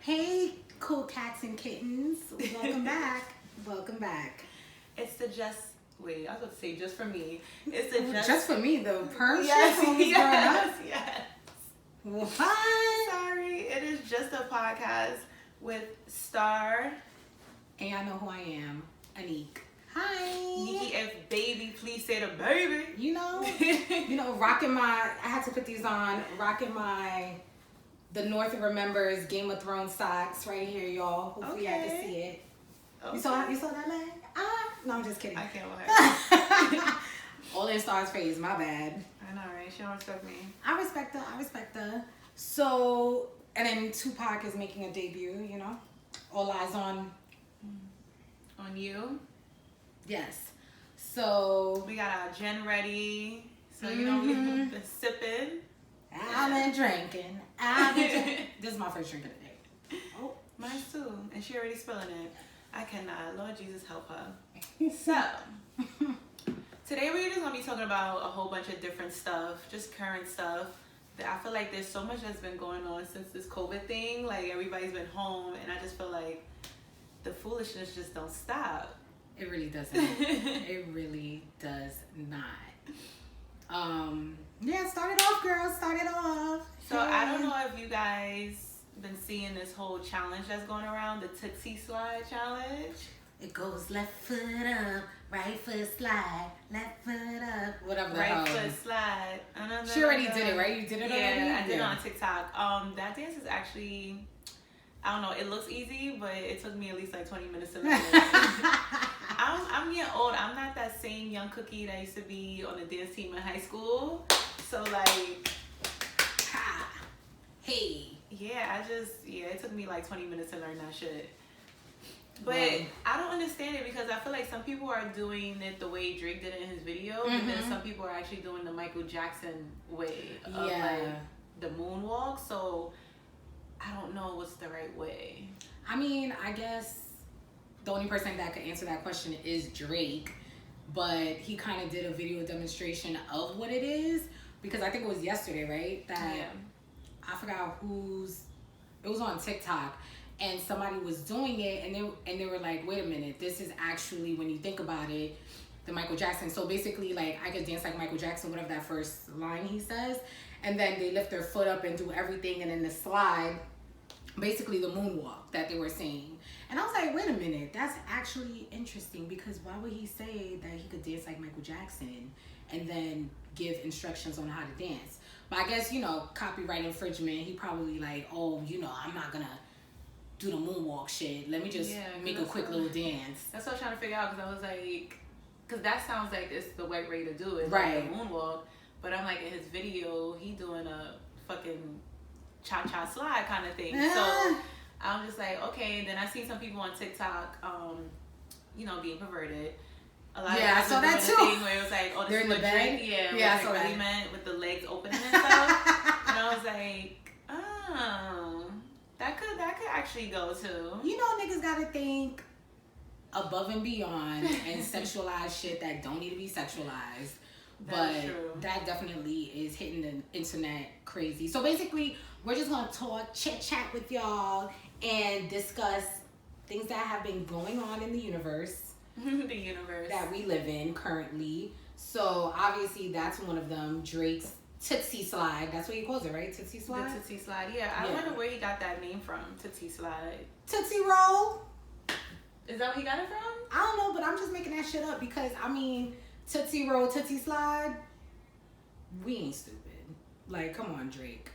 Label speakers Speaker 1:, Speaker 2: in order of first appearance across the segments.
Speaker 1: Hey, cool cats and kittens. Welcome back. Welcome back.
Speaker 2: It's the wait, I was about to say just for me. It's the
Speaker 1: just for me, the perm
Speaker 2: yes,
Speaker 1: shit
Speaker 2: yes.
Speaker 1: What?
Speaker 2: Sorry, it is just a podcast with Star.
Speaker 1: And y'all know who I am, Anique. Hi.
Speaker 2: Nikki F. Baby, please say the baby.
Speaker 1: You know, rocking my, I had to put these on, rocking my, the North Remembers Game of Thrones socks right here, y'all. Hopefully y'all can see it. Okay. You saw that leg? No, I'm just kidding.
Speaker 2: I can't with her.
Speaker 1: All in Star's face, my bad.
Speaker 2: I know, right? She don't respect me.
Speaker 1: I respect her. So, and then Tupac is making a debut, you know? All eyes on
Speaker 2: you.
Speaker 1: Yes. So
Speaker 2: we got our gin ready. So you know we've been sipping.
Speaker 1: I've been drinking. This is my first drink of the day.
Speaker 2: Oh, mine too. And she already spilling it. I cannot. Lord Jesus help her. So today we're just gonna be talking about a whole bunch of different stuff, just current stuff. I feel like there's so much that's been going on since this COVID thing. Like everybody's been home, and I just feel like the foolishness just don't stop.
Speaker 1: It really doesn't. It really does not. Yeah, start it off, girls. Start it off.
Speaker 2: So I don't know if you guys been seeing this whole challenge that's going around, the Tootsie Slide challenge.
Speaker 1: It goes left foot up, right foot slide, left foot up, whatever.
Speaker 2: Right foot slide.
Speaker 1: She already did it, right? You did it already?
Speaker 2: Yeah, I did it on TikTok. That dance is actually, I don't know, it looks easy, but it took me at least like 20 minutes to learn it. I'm getting old. I'm not that same young cookie that used to be on the dance team in high school. So like,
Speaker 1: hey.
Speaker 2: Yeah, it took me like 20 minutes to learn that shit. But I don't understand it because I feel like some people are doing it the way Drake did it in his video, and then some people are actually doing the Michael Jackson way of like the moonwalk. So I don't know what's the right way.
Speaker 1: I mean, I guess the only person that could answer that question is Drake, but he kind of did a video demonstration of what it is because I think it was yesterday, right? I forgot it was on TikTok. And somebody was doing it, and they were like, "Wait a minute, this is actually, when you think about it, the Michael Jackson." So basically, like, I could dance like Michael Jackson, whatever that first line he says, and then they lift their foot up and do everything, and then the slide, basically the moonwalk that they were saying. And I was like, "Wait a minute, that's actually interesting because why would he say that he could dance like Michael Jackson and then give instructions on how to dance?" But I guess, copyright infringement. He probably like, "Oh, I'm not gonna do the moonwalk shit. Let me just make a quick little dance."
Speaker 2: That's what I was trying to figure out because I was like, because that sounds like it's the right way to do it,
Speaker 1: right?
Speaker 2: Like the moonwalk. But I'm like, in his video, he doing a fucking cha-cha slide kind of thing. So I'm just like, okay. And then I see some people on TikTok, being perverted. A lot of
Speaker 1: I saw that too.
Speaker 2: Thing where it was like, oh, this is what Drake,
Speaker 1: I saw
Speaker 2: really meant with the legs opening and stuff. And I was like, oh. That could actually go too.
Speaker 1: Niggas gotta think above and beyond and sexualize shit that don't need to be sexualized.
Speaker 2: That's true.
Speaker 1: That definitely is hitting the internet crazy. So basically, we're just gonna talk, chit chat with y'all, and discuss things that have been going on in the universe.
Speaker 2: The universe
Speaker 1: that we live in currently. So obviously, that's one of them. Drake's Tootsie Slide. That's what he calls it, right? Tootsie Slide?
Speaker 2: The Tootsie Slide. Yeah. I wonder where he got that name from. Tootsie Slide.
Speaker 1: Tootsie Roll.
Speaker 2: Is that where he got it from?
Speaker 1: I don't know, but I'm just making that shit up because, Tootsie Roll, Tootsie Slide, we ain't stupid. Like, come on, Drake.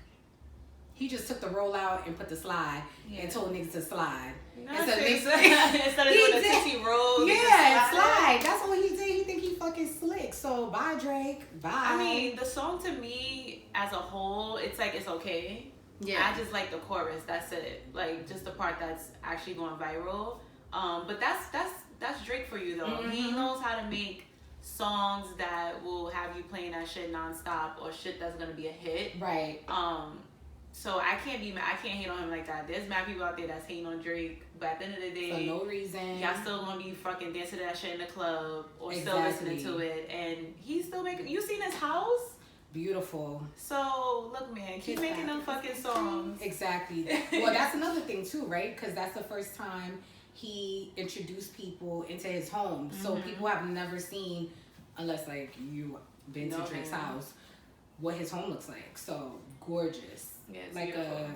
Speaker 1: He just took the roll out and put the slide and told niggas to slide.
Speaker 2: No, instead of doing the Tootsie Roll.
Speaker 1: Yeah, slide. That's what he did. He think he fucking slick. So, bye, Drake. Bye.
Speaker 2: I mean, the song to me, as a whole, it's like, it's okay. Yeah. I just like the chorus. That's it. Like, just the part that's actually going viral. But that's Drake for you, though. Mm-hmm. He knows how to make songs that will have you playing that shit nonstop or shit that's gonna be a hit.
Speaker 1: Right.
Speaker 2: So I can't be mad. I can't hate on him like that. There's mad people out there that's hating on Drake, but at the end of the day,
Speaker 1: for no reason,
Speaker 2: y'all still gonna be fucking dancing to that shit in the club or still listening to it, and he's still making. You seen his house?
Speaker 1: Beautiful.
Speaker 2: So look, man, keep making them fucking songs.
Speaker 1: Exactly. Well, that's another thing too, right? Because that's the first time he introduced people into his home. So people have never seen, unless like you been to Drake's house, what his home looks like. So gorgeous.
Speaker 2: Yeah, it's
Speaker 1: like
Speaker 2: beautiful.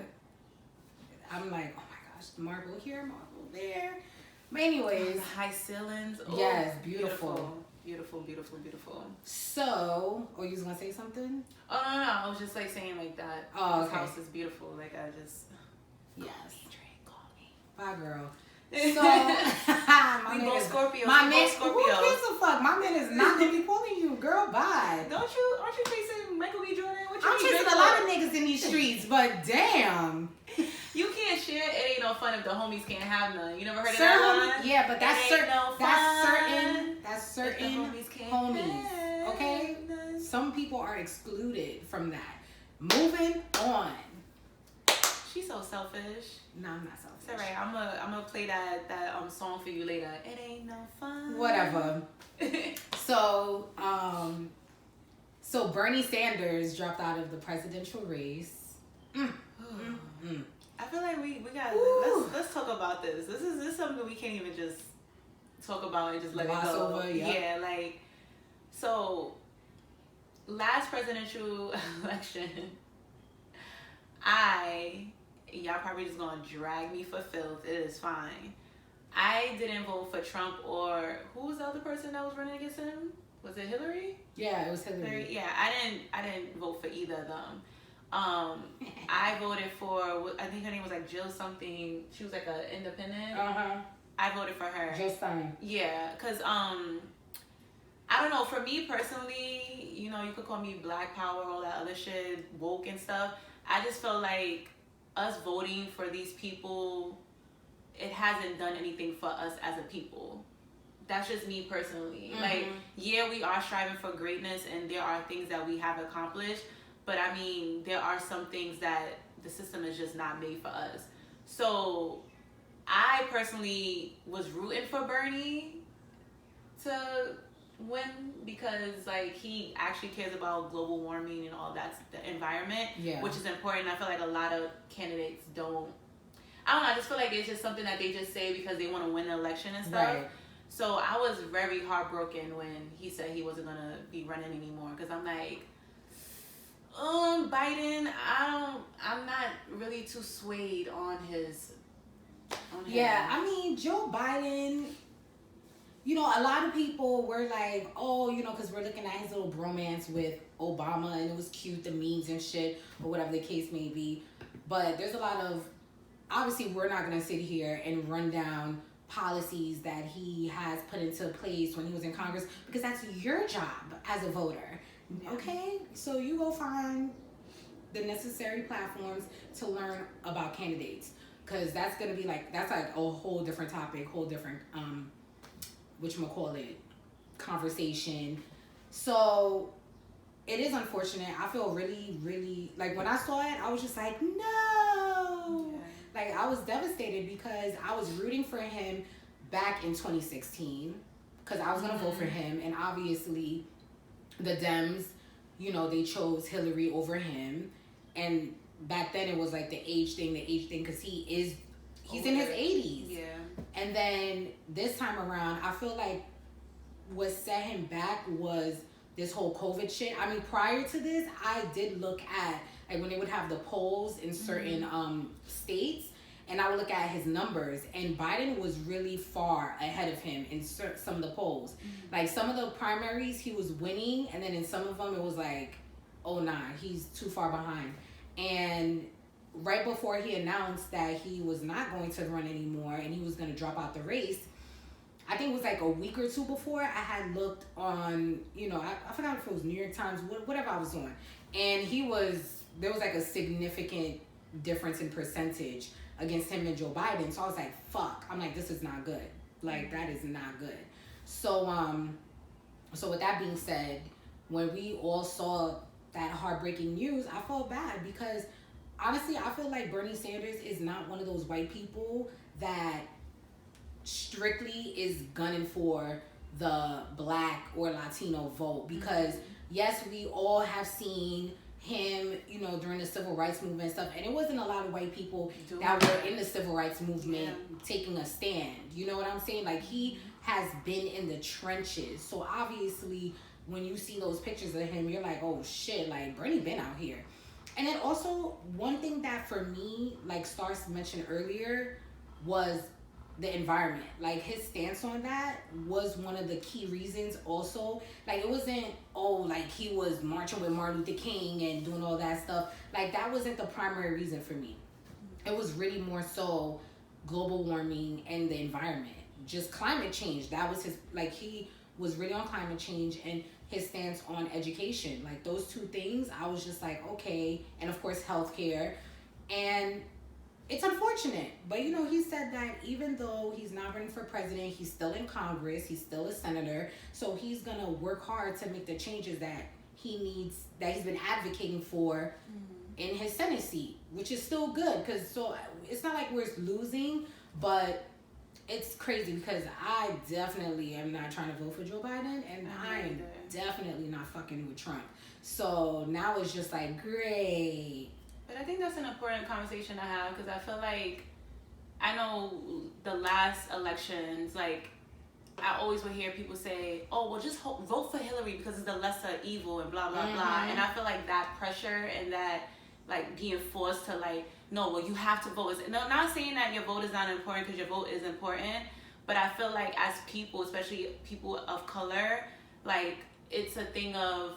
Speaker 1: I'm like, oh my gosh, marble here, marble there. But anyways,
Speaker 2: the high ceilings. Oh,
Speaker 1: yes, beautiful.
Speaker 2: Beautiful, beautiful, beautiful.
Speaker 1: So, you was gonna say something?
Speaker 2: Oh no, I was just like saying like that.
Speaker 1: Oh,
Speaker 2: this
Speaker 1: okay.
Speaker 2: house is beautiful. Like I just.
Speaker 1: Yes.
Speaker 2: Call me.
Speaker 1: Bye, girl. So, my
Speaker 2: we
Speaker 1: man
Speaker 2: both
Speaker 1: is,
Speaker 2: Scorpios.
Speaker 1: my
Speaker 2: we
Speaker 1: man,
Speaker 2: both
Speaker 1: who
Speaker 2: Scorpios.
Speaker 1: gives a fuck? My man is not gonna be calling you, girl. Bye.
Speaker 2: Aren't you chasing Michael B. Jordan? What you
Speaker 1: I'm chasing a lot of niggas in these streets, but damn.
Speaker 2: You can't share. It ain't no fun if the homies can't have none. You never heard of
Speaker 1: Certain
Speaker 2: that line?
Speaker 1: yeah, but that's
Speaker 2: It ain't
Speaker 1: certain.
Speaker 2: no
Speaker 1: That's
Speaker 2: if
Speaker 1: certain
Speaker 2: the homies can't
Speaker 1: homies.
Speaker 2: have
Speaker 1: Okay,
Speaker 2: none.
Speaker 1: some people are excluded from that. Moving on.
Speaker 2: She's so selfish.
Speaker 1: No, I'm not selfish.
Speaker 2: It's alright. I'm gonna play that song for you later. It ain't no fun.
Speaker 1: Whatever. So Bernie Sanders dropped out of the presidential race.
Speaker 2: I feel like we got let's talk about this. This is something we can't even just talk about and just let
Speaker 1: Gloss
Speaker 2: it go.
Speaker 1: over, yep.
Speaker 2: Yeah, like so last presidential election, y'all probably just gonna drag me for filth. It is fine. I didn't vote for Trump or who was the other person that was running against him? Was it Hillary?
Speaker 1: Yeah, it was Hillary.
Speaker 2: Yeah, I didn't vote for either of them. I voted for, I think her name was like Jill something. She was like an independent. I voted for her.
Speaker 1: Jill Stein.
Speaker 2: Yeah, cause I don't know. For me personally, you know, you could call me Black Power, all that other shit, woke and stuff. I just felt like us voting for these people, it hasn't done anything for us as a people. That's just me personally. Like, yeah, we are striving for greatness, and there are things that we have accomplished. But I mean, there are some things that the system is just not made for us. So I personally was rooting for Bernie to win because like he actually cares about global warming and all that, the environment, which is important. I feel like a lot of candidates don't. I don't know. I just feel like it's just something that they just say because they want to win the election and stuff.
Speaker 1: Right.
Speaker 2: So I was very heartbroken when he said he wasn't gonna be running anymore because I'm like, Biden, I'm not really too swayed on his.
Speaker 1: Yeah, I mean, Joe Biden, you know, a lot of people were like, oh, you know, because we're looking at his little bromance with Obama and it was cute, the memes and shit, or whatever the case may be. But there's a lot of, obviously, we're not going to sit here and run down policies that he has put into place when he was in Congress because that's your job as a voter. Okay, so you go find the necessary platforms to learn about candidates because that's gonna be like that's like a whole different topic, whole different whatchamacallit conversation. So it is unfortunate. I feel really, really like when I saw it, I was just like, no. Like I was devastated because I was rooting for him back in 2016 because I was gonna vote for him, and obviously the Dems, you know, they chose Hillary over him. And back then it was like the age thing because he's in his 80s.
Speaker 2: Yeah.
Speaker 1: And then this time around, I feel like what set him back was this whole COVID shit. I mean, prior to this, I did look at like when they would have the polls in certain states, and I would look at his numbers, and Biden was really far ahead of him in some of the polls. Like some of the primaries, he was winning, and then in some of them, it was like, oh nah, he's too far behind. And right before he announced that he was not going to run anymore and he was going to drop out the race, I think it was like a week or two before, I had looked on, you know, I forgot if it was New York Times, whatever I was on, and there was like a significant difference in percentage against him and Joe Biden. So I was like, fuck. I'm like, this is not good. Like, that is not good. So with that being said, when we all saw that heartbreaking news, I felt bad because honestly, I feel like Bernie Sanders is not one of those white people that strictly is gunning for the Black or Latino vote because yes, we all have seen him, you know, during the civil rights movement and stuff. And it wasn't a lot of white people that were in the civil rights movement taking a stand. You know what I'm saying? Like, he has been in the trenches. So obviously, when you see those pictures of him, you're like, oh shit, like, Bernie been out here. And then also, one thing that for me, like Stars mentioned earlier, was the environment. Like, his stance on that was one of the key reasons also. Like, it wasn't, oh, like, he was marching with Martin Luther King and doing all that stuff. Like, that wasn't the primary reason for me. It was really more so global warming and the environment. Just climate change. That was his, like, he was really on climate change and his stance on education. Like, those two things, I was just like, okay. And of course, healthcare. And it's unfortunate, but you know, he said that even though he's not running for president, he's still in Congress, he's still a senator, so he's gonna work hard to make the changes that he needs, that he's been advocating for in his Senate seat, which is still good, because so it's not like we're losing, but it's crazy because I definitely am not trying to vote for Joe Biden, and I'm definitely not fucking with Trump. So now it's just like, great.
Speaker 2: But I think that's an important conversation to have, because I feel like, I know the last elections, like, I always would hear people say, oh, well, just vote for Hillary because it's the lesser evil and blah, blah, blah. And I feel like that pressure and that, like, being forced to, like, no, well, you have to vote. No, not saying that your vote is not important, because your vote is important. But I feel like as people, especially people of color, like, it's a thing of,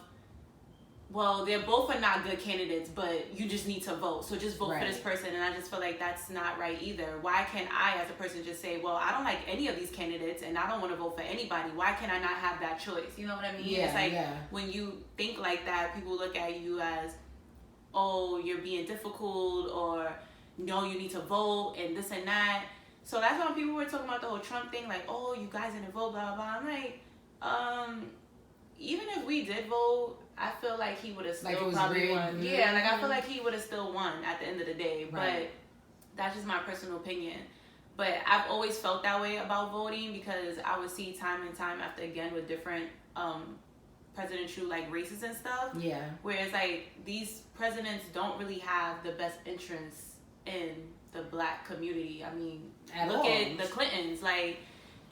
Speaker 2: well, they're both are not good candidates, but you just need to vote. So just vote for this person. And I just feel like that's not right either. Why can't I, as a person, just say, well, I don't like any of these candidates and I don't want to vote for anybody. Why can I not have that choice? You know what I mean?
Speaker 1: Yeah,
Speaker 2: it's like when you think like that, people look at you as, oh, you're being difficult, or no, you need to vote and this and that. So that's why people were talking about the whole Trump thing, like, oh, you guys didn't vote, blah, blah, blah. I'm like, even if we did vote, I feel like he would have still probably won. Yeah, like, I feel like he would have still won at the end of the day. But that's just my personal opinion. But I've always felt that way about voting, because I would see time and time after again with different presidential, like, races and stuff. Yeah. Whereas, like, these presidents don't really have the best interests in the black community. I mean, look at the Clintons. Like,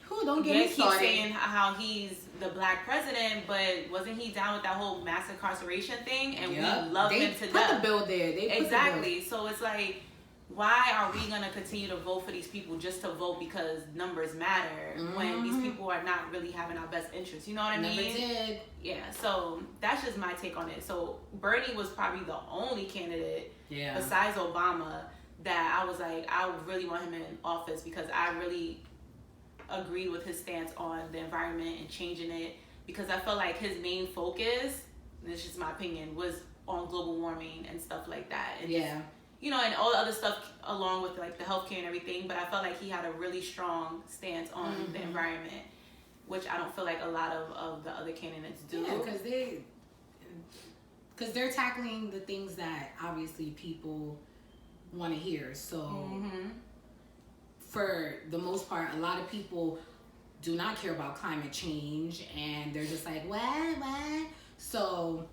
Speaker 1: who don't get me started.
Speaker 2: Keep saying how he's the black president, but wasn't he down with that whole mass incarceration thing? And we love him to death.
Speaker 1: They put the bill there.
Speaker 2: Exactly. So it's like, why are we gonna continue to vote for these people just to vote because numbers matter when these people are not really having our best interests? You know what I mean?
Speaker 1: Never did.
Speaker 2: Yeah. So that's just my take on it. So Bernie was probably the only candidate besides Obama that I was like, I really want him in office, because I really agreed with his stance on the environment and changing it, because I felt like his main focus, and it's just my opinion, was on global warming and stuff like that. And just, you know, and all the other stuff along with, like, the healthcare and everything. But I felt like he had a really strong stance on the environment, which I don't feel like a lot of the other candidates do.
Speaker 1: Yeah, because they're tackling the things that obviously people want to hear. So for the most part, a lot of people do not care about climate change, and they're just like, what? So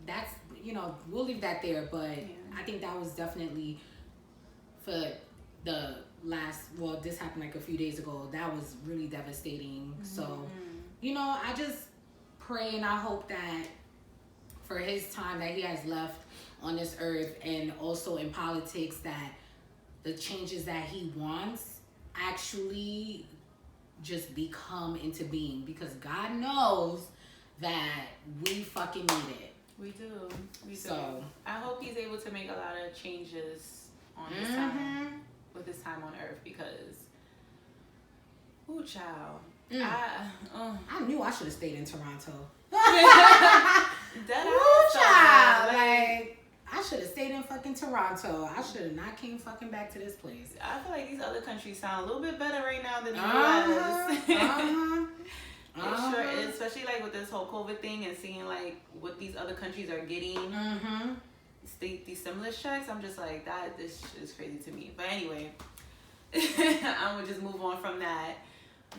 Speaker 1: that's, you know, we'll leave that there. But I think that was definitely, for the last, well, this happened like a few days ago, that was really devastating. So, you know, I just pray and I hope that for his time that he has left on this earth, and also in politics, that the changes that he wants actually just become into being, because God knows that we fucking need it.
Speaker 2: We do. So I hope he's able to make a lot of changes on his time, with his time on earth, because, ooh, child.
Speaker 1: I knew I should have stayed in Toronto.
Speaker 2: Child.
Speaker 1: Like, I should have stayed in fucking Toronto. I should have not came fucking back to this place.
Speaker 2: I feel like these other countries sound a little bit better right now than the US. It sure is, especially like with this whole COVID thing and seeing like what these other countries are getting. These stimulus checks, I'm just like, this is crazy to me. But anyway, I'm gonna just move on from that.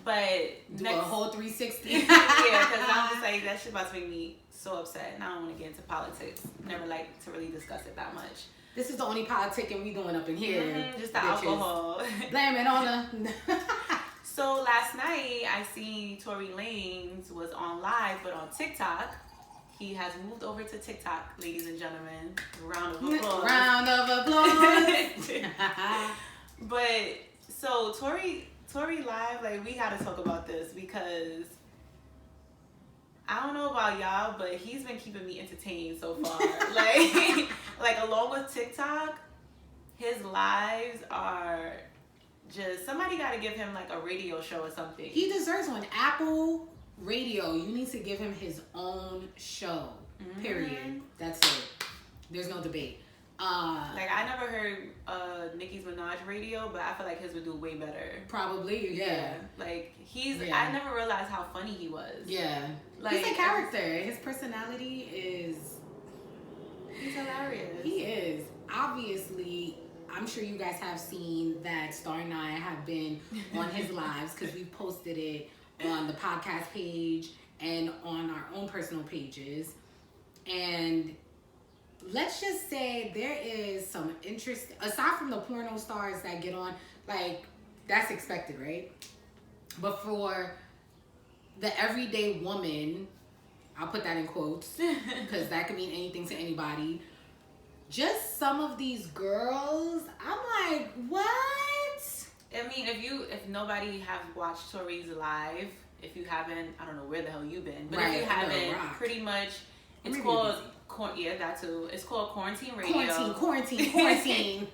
Speaker 2: But
Speaker 1: do a whole 360.
Speaker 2: Yeah, because I'm just like, that shit about to make me so upset, and I don't want to get into politics. Never like to really discuss it that much.
Speaker 1: This is the only politicking we doing up in here.
Speaker 2: Just the alcohol.
Speaker 1: Blame it on the...
Speaker 2: So last night, I seen Tory Lanez was on live, but on TikTok. He has moved over to TikTok, ladies and gentlemen. Round of applause.
Speaker 1: Round of applause.
Speaker 2: But, so Tory live, like, we gotta talk about this because I don't know about y'all, but he's been keeping me entertained so far. like along with TikTok, his lives are just, somebody got to give him like a radio show or something.
Speaker 1: He deserves one. Apple Radio, you need to give him his own show. Period. That's it. There's no debate.
Speaker 2: Like, I never heard Nicki Minaj radio, but I feel like his would do way better.
Speaker 1: Probably, yeah.
Speaker 2: Like, I never realized how funny he was.
Speaker 1: Yeah.
Speaker 2: Like,
Speaker 1: he's a character. His personality is...
Speaker 2: He's hilarious.
Speaker 1: He is. Obviously, I'm sure you guys have seen that Star and I have been on his lives because we posted it on the podcast page and on our own personal pages. And let's just say there is some interest, aside from the porno stars that get on, like, that's expected, right? But for the everyday woman, I'll put that in quotes because that could mean anything to anybody. Just some of these girls, I'm like, what?
Speaker 2: I mean, if nobody have watched Tory's live, if you haven't, I don't know where the hell you've been, but if you haven't, pretty much, it's called, that too. It's called Quarantine Radio.
Speaker 1: Quarantine.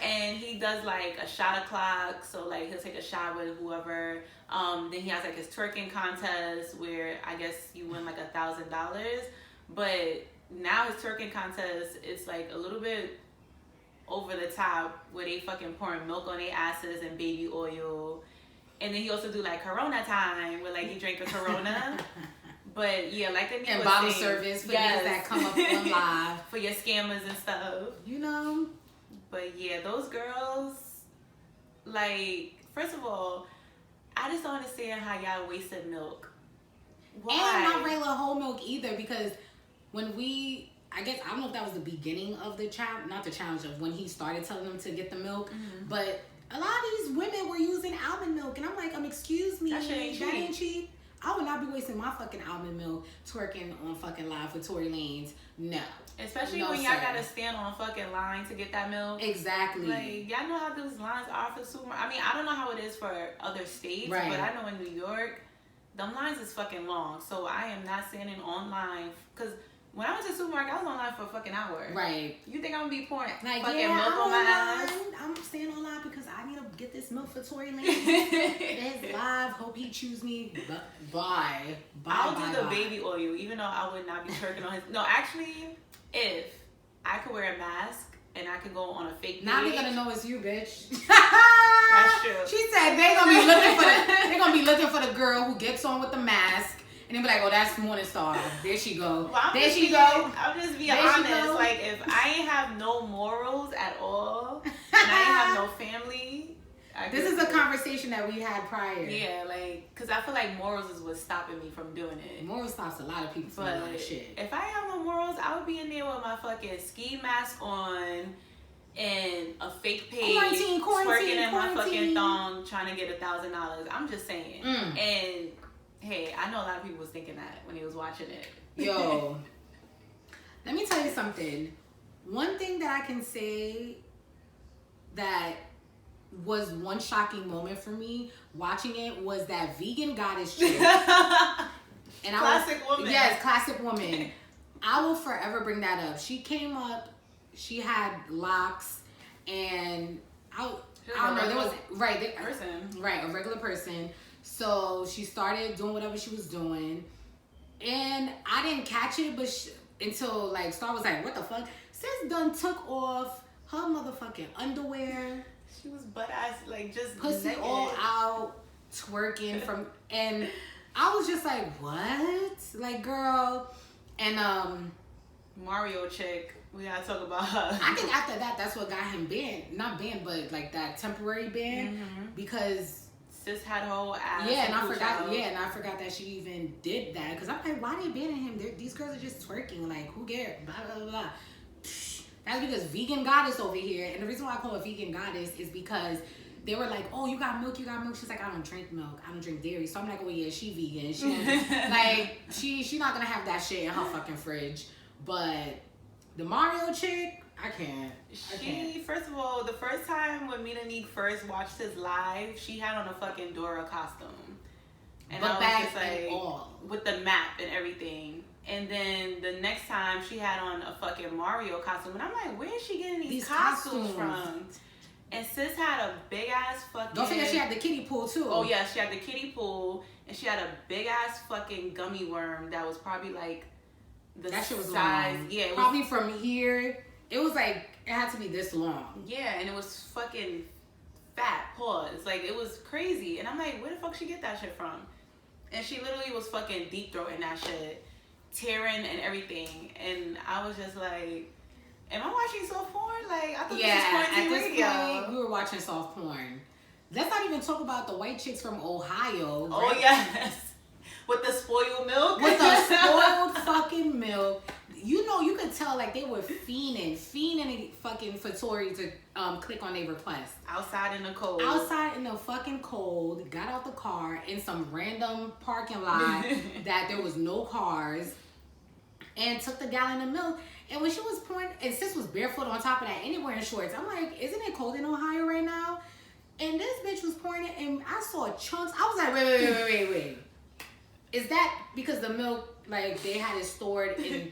Speaker 2: And he does like a shot o'clock, so like he'll take a shot with whoever. Then he has like his twerking contest where I guess you win like $1,000. But now his twerking contest, it's like a little bit over the top where they fucking pouring milk on their asses and baby oil. And then he also do like Corona time where like he drink a Corona. But yeah, like the
Speaker 1: and bottle service for niggas that come up on live.
Speaker 2: For your scammers and stuff.
Speaker 1: You know?
Speaker 2: But yeah, those girls, like, first of all, I just don't understand how y'all wasted milk. Why?
Speaker 1: And not regular whole milk either, because when I guess, I don't know if that was the beginning of the challenge, not the challenge of when he started telling them to get the milk, but a lot of these women were using almond milk, and I'm like, excuse me,
Speaker 2: that ain't cheap.
Speaker 1: I would not be wasting my fucking almond milk twerking on fucking live with Tory Lanez. No.
Speaker 2: Especially when y'all gotta stand on a fucking line to get that milk.
Speaker 1: Exactly.
Speaker 2: Like, y'all know how those lines are for the supermarket. I mean, I don't know how it is for other states, but I know in New York, them lines is fucking long. So I am not standing online, because when I went to the supermarket, I was online for a fucking hour.
Speaker 1: Right.
Speaker 2: You think I'm gonna be pouring
Speaker 1: like,
Speaker 2: fucking milk on my ass?
Speaker 1: I'm staying online because I need to get this milk for Tory Lanez. It's live. Hope he choose me. Bye.
Speaker 2: I'll do the baby oil, even though I would not be twerking on his. No, actually, if I could wear a mask and I could go on a fake page.
Speaker 1: Now they're gonna know it's you, bitch.
Speaker 2: That's true.
Speaker 1: She said they're gonna be looking for the girl who gets on with the mask. And they be like, oh, that's Morning Star. There she go.
Speaker 2: Well,
Speaker 1: there she go.
Speaker 2: I'm just being honest. Like, if I ain't have no morals at all, and I ain't have no family.
Speaker 1: This is a conversation that we had prior.
Speaker 2: Yeah, like, because I feel like morals is what's stopping me from doing it.
Speaker 1: Morals stops a lot of people from doing shit.
Speaker 2: If I ain't have no morals, I would be in there with my fucking ski mask on and a fake page, twerking in my fucking thong, trying to get $1,000. I'm just saying. And hey, I know a lot of people was thinking that when he was watching it.
Speaker 1: Yo, let me tell you something. One thing that I can say that was one shocking moment for me watching it was that vegan goddess chick. And
Speaker 2: classic woman.
Speaker 1: Yes, classic woman. I will forever bring that up. She came up, she had locks, and I don't know, there was a regular person. So she started doing whatever she was doing, and I didn't catch it, but until like Star was like, "What the fuck?" Sis done took off her motherfucking underwear.
Speaker 2: She was butt ass, like, just
Speaker 1: pussy naked, all out, twerking from, and I was just like, "What?" Like, girl, and
Speaker 2: Mario chick. We gotta talk about her.
Speaker 1: I think after that, that's what got him banned. Not banned, but like that temporary ban, because
Speaker 2: Sis had her whole ass.
Speaker 1: Yeah, and I forgot. Yeah, and I forgot that she even did that because I'm like, why they banning him? These girls are just twerking. Like, who cares? Blah blah blah. That's because vegan goddess over here, and the reason why I call her vegan goddess is because they were like, oh, you got milk. She's like, I don't drink milk. I don't drink dairy. So I'm like, oh yeah, she vegan. She not gonna have that shit in her fucking fridge. But the Mario chick, I can't.
Speaker 2: First of all, the first time when me and Neek first watched his live, she had on a fucking Dora costume. And I was just like, with the map and everything. And then the next time she had on a fucking Mario costume. And I'm like, where is she getting these costumes from? And sis had a big ass fucking...
Speaker 1: Don't forget she had the kiddie pool too.
Speaker 2: Oh yeah, she had the kiddie pool. And she had a big ass fucking gummy worm that was probably like
Speaker 1: that shit was
Speaker 2: size.
Speaker 1: Long.
Speaker 2: Yeah,
Speaker 1: probably from here. It was like, it had to be this long.
Speaker 2: Yeah, and it was fucking fat. Pause. Like, it was crazy. And I'm like, where the fuck she get that shit from? And she literally was fucking deep throating that shit, tearing and everything. And I was just like, am I watching soft porn? Like, I thought this was quarantine radio.
Speaker 1: Point, we were watching soft porn. Let's not even talk about the white chicks from Ohio. Right?
Speaker 2: Oh, yes. With the spoiled milk?
Speaker 1: With the spoiled fucking milk. You know, you could tell, like, they were fiending fucking for Tori to click on their request.
Speaker 2: Outside in the cold.
Speaker 1: Outside in the fucking cold, got out the car in some random parking lot that there was no cars, and took the gallon of milk. And when she was pouring, and sis was barefoot on top of that, and wearing shorts. I'm like, isn't it cold in Ohio right now? And this bitch was pouring it, and I saw chunks. I was like, wait. Is that because the milk, like, they had it stored in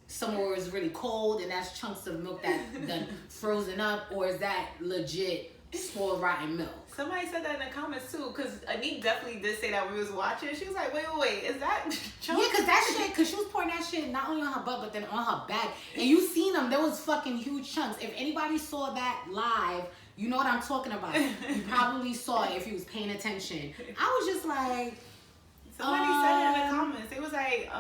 Speaker 1: somewhere where it was really cold and that's chunks of milk that done frozen up, or is that legit spoiled rotten milk?
Speaker 2: Somebody said that in the comments too, because Anik definitely did say that when we was watching. She was like, wait, is that chunks?
Speaker 1: Yeah, because that shit, because she was pouring that shit not only on her butt but then on her back, and you seen them, there was fucking huge chunks. If anybody saw that live, you know what I'm talking about. You probably saw it if you was paying attention. I was just like,
Speaker 2: somebody said it in the comments. They was like,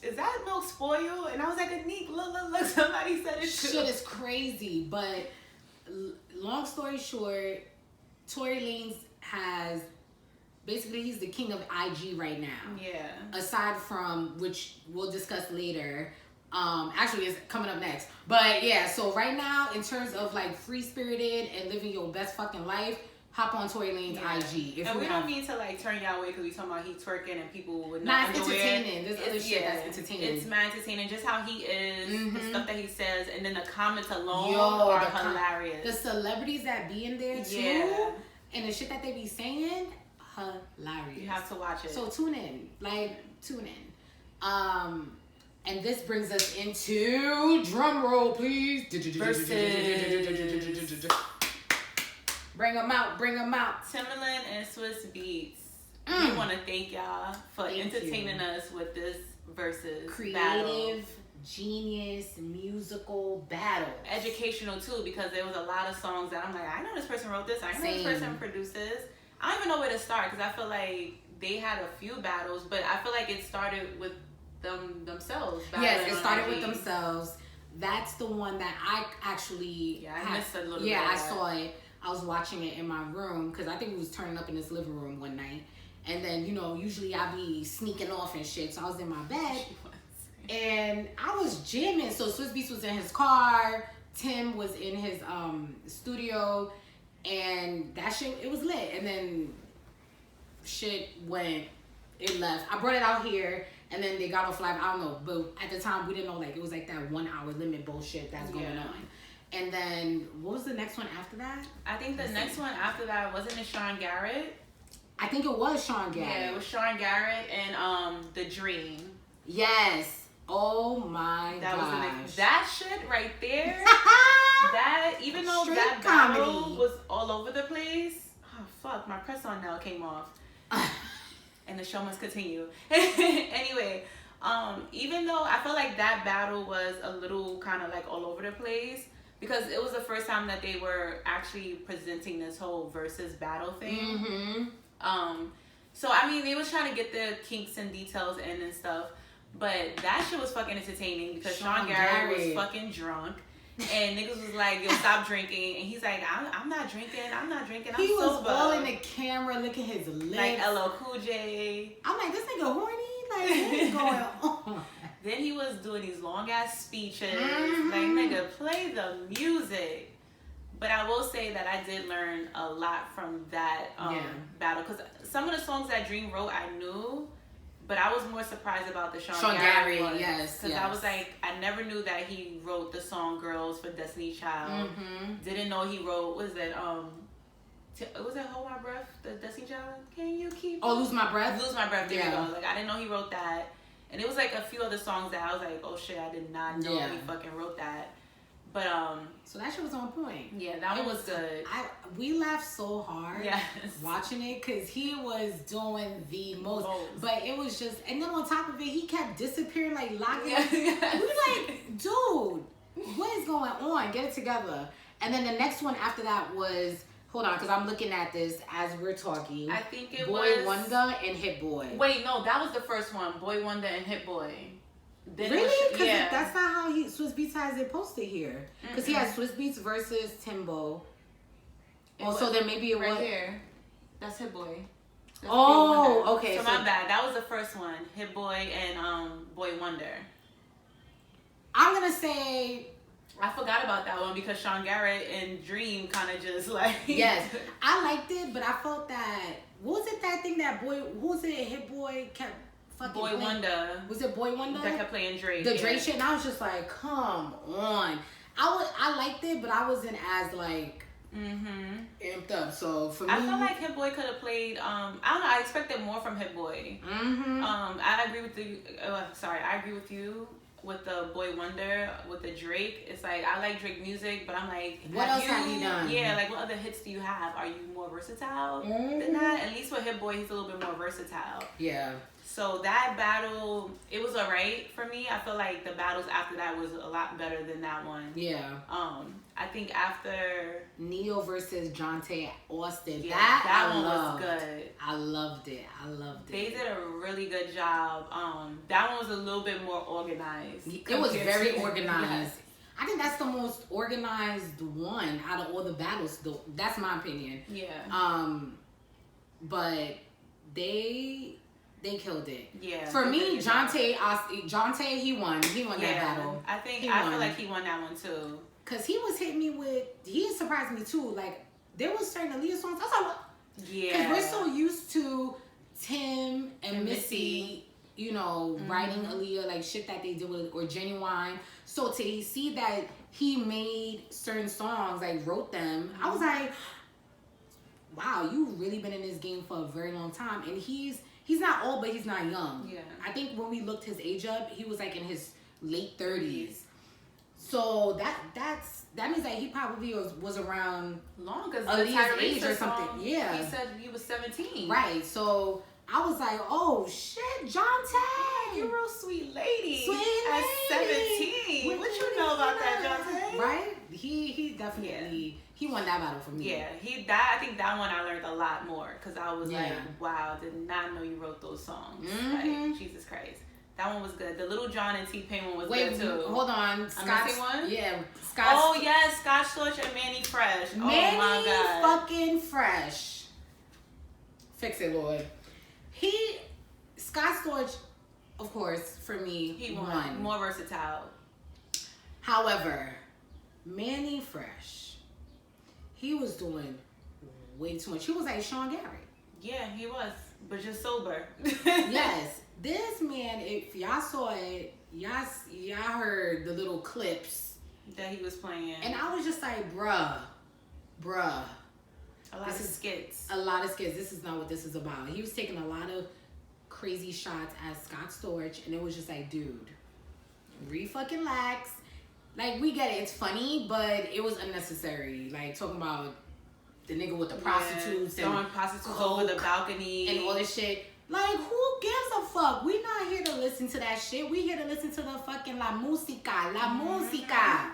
Speaker 2: is that milk spoiled? And I was like, Anik, look, somebody said it too.
Speaker 1: Shit is crazy. But long story short, Tory Lanez has, basically he's the king of IG right now.
Speaker 2: Yeah.
Speaker 1: Aside from, which we'll discuss later, actually it's coming up next. But yeah, so right now, in terms of like free-spirited and living your best fucking life, hop on Tory Lanez IG.
Speaker 2: And we don't mean to like turn y'all away because we talking about he twerking and people with no
Speaker 1: underwear. It's entertaining. There's other shit that's entertaining.
Speaker 2: It's mad entertaining. Just how he is, the stuff that he says, and then the comments alone are hilarious.
Speaker 1: The celebrities that be in there too, and the shit that they be saying, hilarious.
Speaker 2: You have to watch it.
Speaker 1: So tune in. And this brings us into, drum roll please.
Speaker 2: Versus.
Speaker 1: Bring them out.
Speaker 2: Timbaland and Swiss Beats. We want to thank y'all for entertaining us with this versus
Speaker 1: creative,
Speaker 2: battle.
Speaker 1: genius, musical battle.
Speaker 2: Educational too, because there was a lot of songs that I'm like, I know this person wrote this. I know this person produced this. I don't even know where to start because I feel like they had a few battles, but I feel like it started with themselves.
Speaker 1: Yes, it started with themselves. That's the one that I actually
Speaker 2: I missed a little bit.
Speaker 1: Yeah, I saw it. I was watching it in my room because I think we was turning up in this living room one night. And then, you know, usually I be sneaking off and shit. So I was in my bed and I was jamming. So Swiss Beats was in his car. Tim was in his studio. And that shit, it was lit. And then shit it left. I brought it out here and then they got off live. I don't know. But at the time, we didn't know, like, it was like that 1 hour limit bullshit that's going on. And then, what was the next one after that?
Speaker 2: I think the next one after that, wasn't it Sean Garrett?
Speaker 1: I think it was Sean Garrett.
Speaker 2: Yeah, it was Sean Garrett and The Dream.
Speaker 1: Yes. Oh my gosh.
Speaker 2: That shit right there. That, even though
Speaker 1: Straight
Speaker 2: that
Speaker 1: comedy
Speaker 2: battle was all over the place. Oh, fuck. My press-on nail came off. And the show must continue. Anyway, even though I feel like that battle was a little kind of like all over the place, because it was the first time that they were actually presenting this whole versus battle thing. So, I mean, they was trying to get the kinks and details in and stuff. But that shit was fucking entertaining because Sean Garrett was fucking drunk. And niggas was like, yo, stop drinking. And he's like, I'm not drinking. I'm sober.
Speaker 1: He was all in the camera, licking his lips.
Speaker 2: Like LL Cool J.
Speaker 1: I'm like, this nigga horny? Like, what is going on?
Speaker 2: Then he was doing these long ass speeches.
Speaker 1: Mm-hmm.
Speaker 2: Like, nigga, play the music. But I will say that I did learn a lot from that battle. Because some of the songs that Dream wrote, I knew. But I was more surprised about the Sean Gary one.
Speaker 1: Yes.
Speaker 2: Because I was like, I never knew that he wrote the song Girls for Destiny's Child.
Speaker 1: Mm-hmm.
Speaker 2: Didn't know he wrote, was it Hold My Breath, the Destiny's Child? Can you keep...
Speaker 1: Oh, Lose My Breath?
Speaker 2: Lose My Breath, there you go. Like, I didn't know he wrote that. And it was like a few other songs that I was like, oh shit, I did not know he fucking wrote that. But
Speaker 1: so that shit was on point.
Speaker 2: Yeah, that one was good.
Speaker 1: We laughed so hard watching it because he was doing the most. But it was just, and then on top of it, he kept disappearing like locking. We were like, dude, what is going on? Get it together. And then the next one after that was, hold on, because I'm looking at this as we're talking.
Speaker 2: I think it
Speaker 1: was Boy Wonder and Hit Boy.
Speaker 2: Wait, no, that was the first one. Boy Wonder and Hit Boy. Then
Speaker 1: really? Because that's not how Swiss Beats has it posted here. Because he has Swiss Beats versus Timbo. So then maybe it was
Speaker 2: here. That's Hit Boy. That's
Speaker 1: okay.
Speaker 2: So my bad. That was the first one. Hit Boy and Boy Wonder.
Speaker 1: I'm gonna say
Speaker 2: I forgot about that one because Sean Garrett and Dream kind of just like
Speaker 1: yes, I liked it, but I felt that what was it that thing that boy? Who was it? Hit Boy kept.
Speaker 2: Boy playing. Wonder.
Speaker 1: Was it Boy Wonder?
Speaker 2: That kept playing Drake.
Speaker 1: The Drake shit, and I was just like, come on. I liked it, but I wasn't as like amped up. So for me,
Speaker 2: I felt like Hit Boy could have played. I don't know. I expected more from Hit Boy. I agree with the. I agree with you with the Boy Wonder with the Drake. It's like I like Drake music, but I'm like,
Speaker 1: what else have you done?
Speaker 2: Yeah, like what other hits do you have? Are you more versatile than that? At least with Hit Boy, he's a little bit more versatile.
Speaker 1: Yeah.
Speaker 2: So that battle, it was alright for me. I feel like the battles after that was a lot better than that one.
Speaker 1: Yeah.
Speaker 2: I think after
Speaker 1: Neo versus Jonte Austin,
Speaker 2: that one was good.
Speaker 1: I loved it.
Speaker 2: They did a really good job. That one was a little bit more organized.
Speaker 1: It was very organized. Yes. I think that's the most organized one out of all the battles. That's my opinion.
Speaker 2: Yeah.
Speaker 1: But they killed it.
Speaker 2: Yeah.
Speaker 1: For me, Jonte, he won. He won that battle.
Speaker 2: I feel like he won that one too.
Speaker 1: Cause he was hitting me with. He surprised me too. Like there was certain Aaliyah songs. I was like, what?
Speaker 2: Yeah.
Speaker 1: Cause we're so used to Tim and Missy, writing Aaliyah like shit that they did with or Genuine. So to see that he made certain songs, like wrote them, I was like, wow, you've really been in this game for a very long time, and he's not old, but he's not young.
Speaker 2: Yeah.
Speaker 1: I think when we looked his age up, he was like in his late 30s. So that means that he probably was around
Speaker 2: long because
Speaker 1: Aaliyah's age or something. Yeah.
Speaker 2: He said he was 17.
Speaker 1: Right. So I was like, oh shit, Jonte,
Speaker 2: you're a real sweet lady.
Speaker 1: Sweet lady.
Speaker 2: At 17. What you know about that, Jonte?
Speaker 1: Right? He definitely he won that battle for me.
Speaker 2: Yeah, I think that one I learned a lot more because I was like, wow, did not know you wrote those songs. Like, Jesus Christ. That one was good. The Little John and T-Pain one was good too.
Speaker 1: Hold on.
Speaker 2: Scotch one?
Speaker 1: Yeah. Scotch.
Speaker 2: Oh yes, Scotch Storch and Manny Fresh.
Speaker 1: Manny
Speaker 2: oh my God.
Speaker 1: fucking Fresh. Fix it, Lord. Scott Storch, of course, for me,
Speaker 2: he won. More versatile.
Speaker 1: However, Manny Fresh, he was doing way too much. He was like Sean Garrett.
Speaker 2: Yeah, he was, but just sober.
Speaker 1: Yes. This man, if y'all saw it, y'all heard the little clips
Speaker 2: that he was playing.
Speaker 1: And I was just like, bruh.
Speaker 2: A lot of skits.
Speaker 1: This is not what this is about. He was taking a lot of crazy shots at Scott Storch, and it was just like, dude, fucking lax. Like, we get it. It's funny, but it was unnecessary. Like, talking about the nigga with the prostitutes and
Speaker 2: throwing prostitutes over the balcony
Speaker 1: and all this shit. Like, who gives a fuck? We not here to listen to that shit. We here to listen to the fucking la música.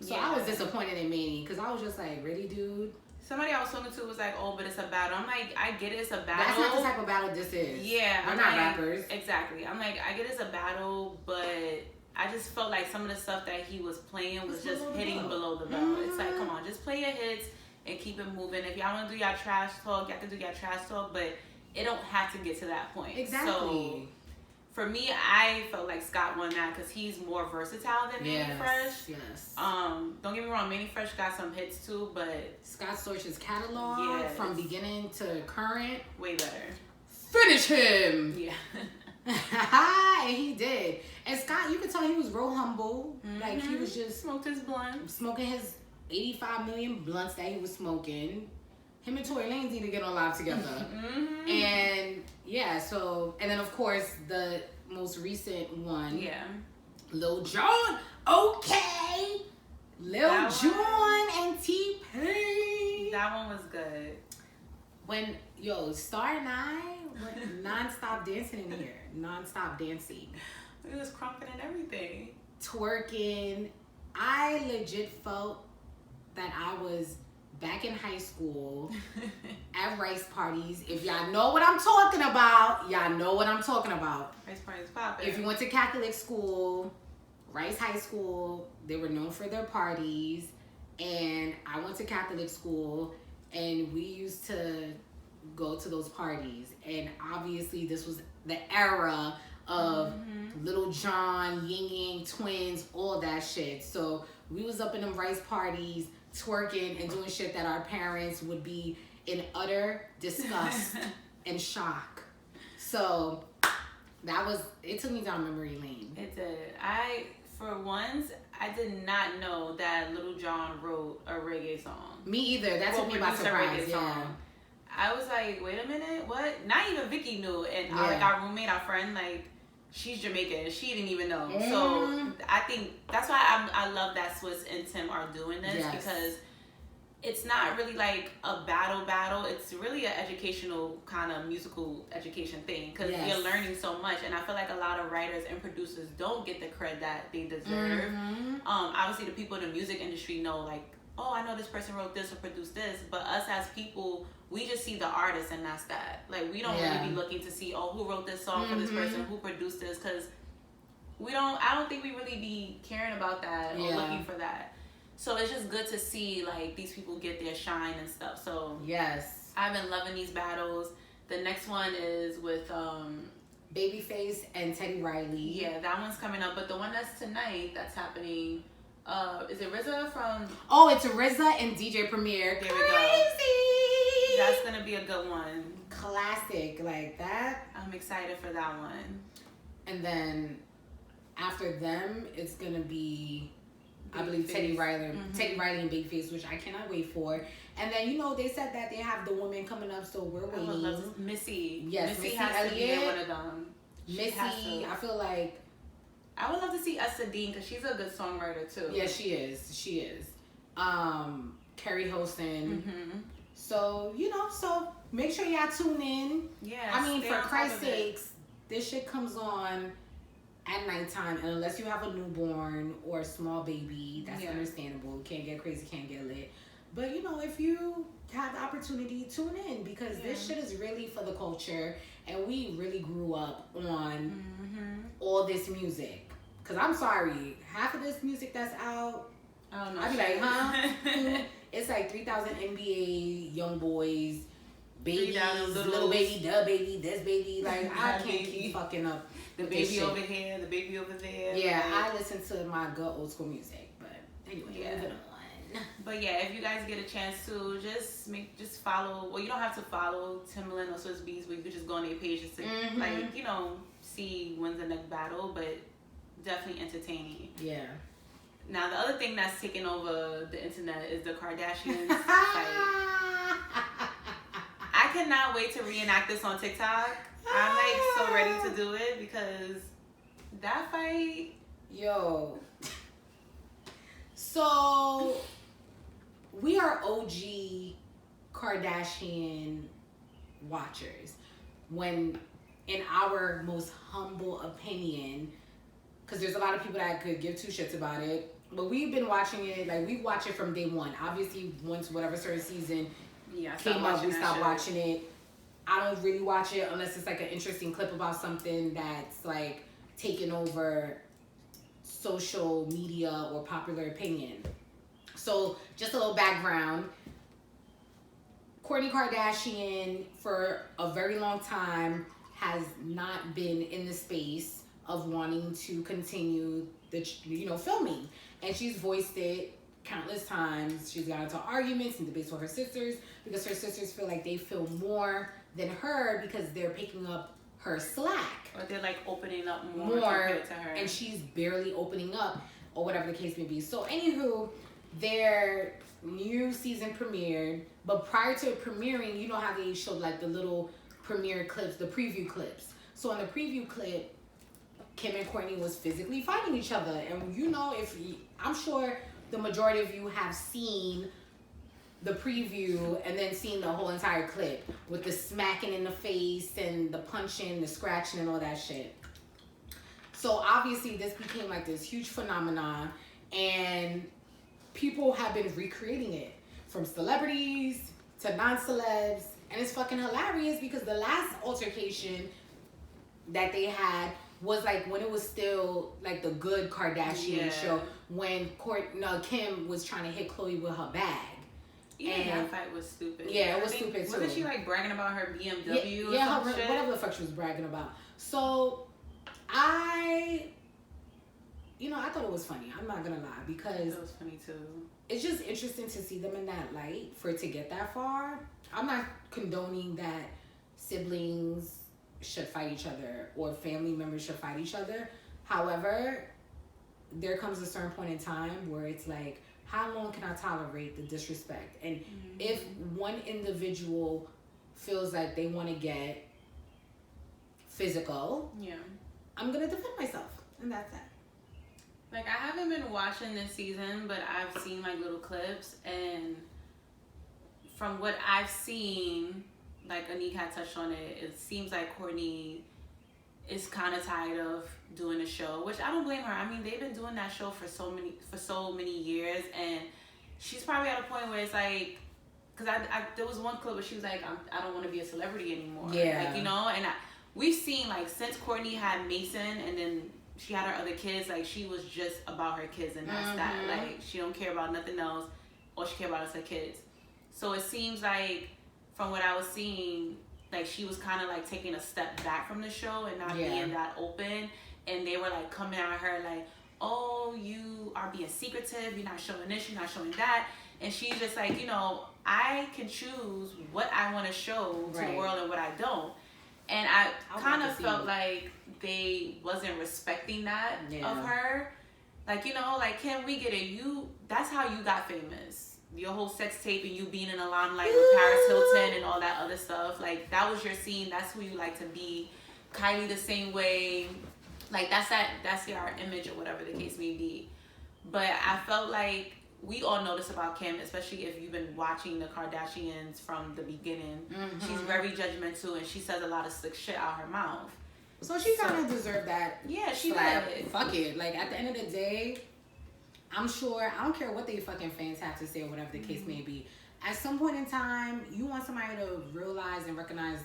Speaker 1: So I was disappointed in Manny because I was just like, really, dude?
Speaker 2: Somebody I was talking to was like, oh, but it's a battle. I'm like, I get it, it's a battle.
Speaker 1: That's not the type of battle this is.
Speaker 2: Yeah.
Speaker 1: We're not rappers.
Speaker 2: Exactly. I'm like, I get it's a battle, but I just felt like some of the stuff that he was playing was just hitting below the belt. It's like, come on, just play your hits and keep it moving. If y'all want to do y'all trash talk, y'all can do y'all trash talk, but it don't have to get to that point.
Speaker 1: Exactly.
Speaker 2: So for me, I felt like Scott won that because he's more versatile than Manny Fresh.
Speaker 1: Yes.
Speaker 2: Don't get me wrong, Manny Fresh got some hits too, but
Speaker 1: Scott Storch's catalog from beginning to current,
Speaker 2: way better.
Speaker 1: Finish him.
Speaker 2: Yeah.
Speaker 1: And he did. And Scott, you could tell he was real humble. Like he was just
Speaker 2: smoked his blunt,
Speaker 1: smoking his 85 million blunts that he was smoking. Him and Tory Lanez need to get on live together. And yeah, so, and then of course the most recent one.
Speaker 2: Yeah.
Speaker 1: Lil Jon. Okay. Lil Jon and T-Pain.
Speaker 2: That one was good.
Speaker 1: When, Star and I went non-stop dancing in here. Non-stop dancing.
Speaker 2: It was crumping and everything.
Speaker 1: Twerking. I legit felt that I was back in high school at rice parties. If y'all know what I'm talking about, y'all know what I'm talking about.
Speaker 2: Rice parties popping.
Speaker 1: If you went to Catholic school, Rice High School, they were known for their parties. And I went to Catholic school, and we used to go to those parties. And obviously, this was the era of Little John, Ying Yang Twins, all that shit. So we was up in them rice parties, twerking and doing shit that our parents would be in utter disgust and shock. So that was, it took me down memory lane.
Speaker 2: It did. For once, I did not know that Little John wrote a reggae song.
Speaker 1: Me either. That took me by surprise. Yeah.
Speaker 2: I was like, wait a minute, what? Not even Vicky knew. And like our roommate, our friend, like, she's Jamaican. She didn't even know. So I think that's why I love that Swiss and Tim are doing this because it's not really like a battle. It's really an educational kind of musical education thing because you're learning so much. And I feel like a lot of writers and producers don't get the cred that they deserve. Obviously, the people in the music industry know, like, oh, I know this person wrote this or produced this. But us as people, we just see the artist and that's that. Like, we don't really be looking to see, oh, who wrote this song for this person, who produced this, because I don't think we really be caring about that or looking for that. So it's just good to see, like, these people get their shine and stuff. So
Speaker 1: yes,
Speaker 2: I've been loving these battles. The next one is with
Speaker 1: Babyface and Teddy Riley.
Speaker 2: Yeah, that one's coming up. But the one that's tonight, that's happening, is it RZA from...
Speaker 1: Oh, it's RZA and DJ Premier.
Speaker 2: There we go. That's going to be a good one.
Speaker 1: Classic. Like that.
Speaker 2: I'm excited for that one.
Speaker 1: And then after them, it's going to be... I believe Teddy Riley and Babyface, which I cannot wait for. And then, they said that they have the women coming up, so we're waiting.
Speaker 2: I would love Missy.
Speaker 1: Yes, Missy
Speaker 2: has
Speaker 1: Elliott.
Speaker 2: To be in one of them.
Speaker 1: Missy, I feel like...
Speaker 2: I would love to see Essa Dean because she's a good songwriter, too.
Speaker 1: Yeah, she is. Carrie Hilson. So, so make sure y'all tune in.
Speaker 2: Yeah.
Speaker 1: I mean, for Christ's sakes, this shit comes on at nighttime, and unless you have a newborn or a small baby, that's understandable. Can't get crazy, can't get lit. But if you have the opportunity, tune in because this shit is really for the culture, and we really grew up on all this music. Cause I'm sorry, half of this music that's out, I'd be like, huh? It's like 3,000 NBA young boys, babies, little baby, the baby, this baby. Like I can't keep fucking up.
Speaker 2: The baby over here, the baby over there.
Speaker 1: Yeah, I listen to my good old school music, but anyway, moving on.
Speaker 2: But yeah, if you guys get a chance to just follow. Well, you don't have to follow Timbaland or Swiss Beats, but you could just go on their page just to see when's the next battle. But definitely entertaining.
Speaker 1: Yeah. Now
Speaker 2: the other thing that's taking over the internet is the Kardashians. I cannot wait to reenact this on TikTok. I'm like so ready to do it because that fight.
Speaker 1: Yo. So we are OG Kardashian watchers. When, in our most humble opinion, because there's a lot of people that could give two shits about it, but we've been watching it, like we watch it from day one. Obviously, once whatever certain season came up, we stopped watching it. I don't really watch it unless it's like an interesting clip about something that's like taking over social media or popular opinion. So just a little background. Kourtney Kardashian, for a very long time, has not been in the space of wanting to continue the, filming. And she's voiced it countless times. She's got into arguments and debates with her sisters because her sisters feel like they feel more than her because they're picking up her slack.
Speaker 2: Or they're like opening up more compared to her.
Speaker 1: And she's barely opening up, or whatever the case may be. So anywho, their new season premiered, but prior to it premiering, you know how they showed like the little premiere clips, the preview clips. So in the preview clip, Kim and Kourtney was physically fighting each other. And I'm sure the majority of you have seen the preview and then seen the whole entire clip with the smacking in the face and the punching, the scratching and all that shit. So obviously this became like this huge phenomenon, and people have been recreating it, from celebrities to non-celebs, and it's fucking hilarious because the last altercation that they had was like when it was still like the good Kardashian show, when Kim was trying to hit Khloe with her bag.
Speaker 2: And that fight was stupid.
Speaker 1: Yeah, it was stupid too.
Speaker 2: Wasn't she like bragging about her BMW or
Speaker 1: some
Speaker 2: shit?
Speaker 1: Whatever the fuck she was bragging about. So I thought it was funny. I'm not gonna lie, because
Speaker 2: it was funny too.
Speaker 1: It's just interesting to see them in that light for it to get that far. I'm not condoning that siblings should fight each other or family members should fight each other. However, there comes a certain point in time where it's like, how long can I tolerate the disrespect? And if one individual feels like they want to get physical, I'm going to defend myself. And that's that.
Speaker 2: Like, I haven't been watching this season, but I've seen like little clips, and from what I've seen, like Anik had touched on it, it seems like Kourtney is kind of tired of doing the show, which I don't blame her. I mean, they've been doing that show for so many years, and she's probably at a point where it's like, because there was one clip where she was like, I don't want to be a celebrity anymore.
Speaker 1: Yeah.
Speaker 2: Like, and we've seen, like, since Kourtney had Mason and then she had her other kids, like, she was just about her kids, and that's that. Like, she don't care about nothing else. All she care about is her kids. So it seems like, from what I was seeing, like, she was kind of like taking a step back from the show and not being that open. And they were like coming at her like, oh, you are being secretive, you're not showing this, you're not showing that. And she's just like, I can choose what I want to show to the world and what I don't. And I kind of felt like they wasn't respecting that of her. Like, like, Kim, we get it. That's how you got famous. Your whole sex tape and you being in the limelight with Paris Hilton and all that other stuff. Like, that was your scene. That's who you like to be. Kylie the same way. Like, that's your image or whatever the case may be. But I felt like we all know this about Kim, especially if you've been watching the Kardashians from the beginning. She's very judgmental, and she says a lot of slick shit out her mouth.
Speaker 1: So she kind of deserved that.
Speaker 2: Yeah, she
Speaker 1: did. Fuck it. Like, at the end of the day, I'm sure, I don't care what they fucking fans have to say or whatever the case may be. At some point in time, you want somebody to realize and recognize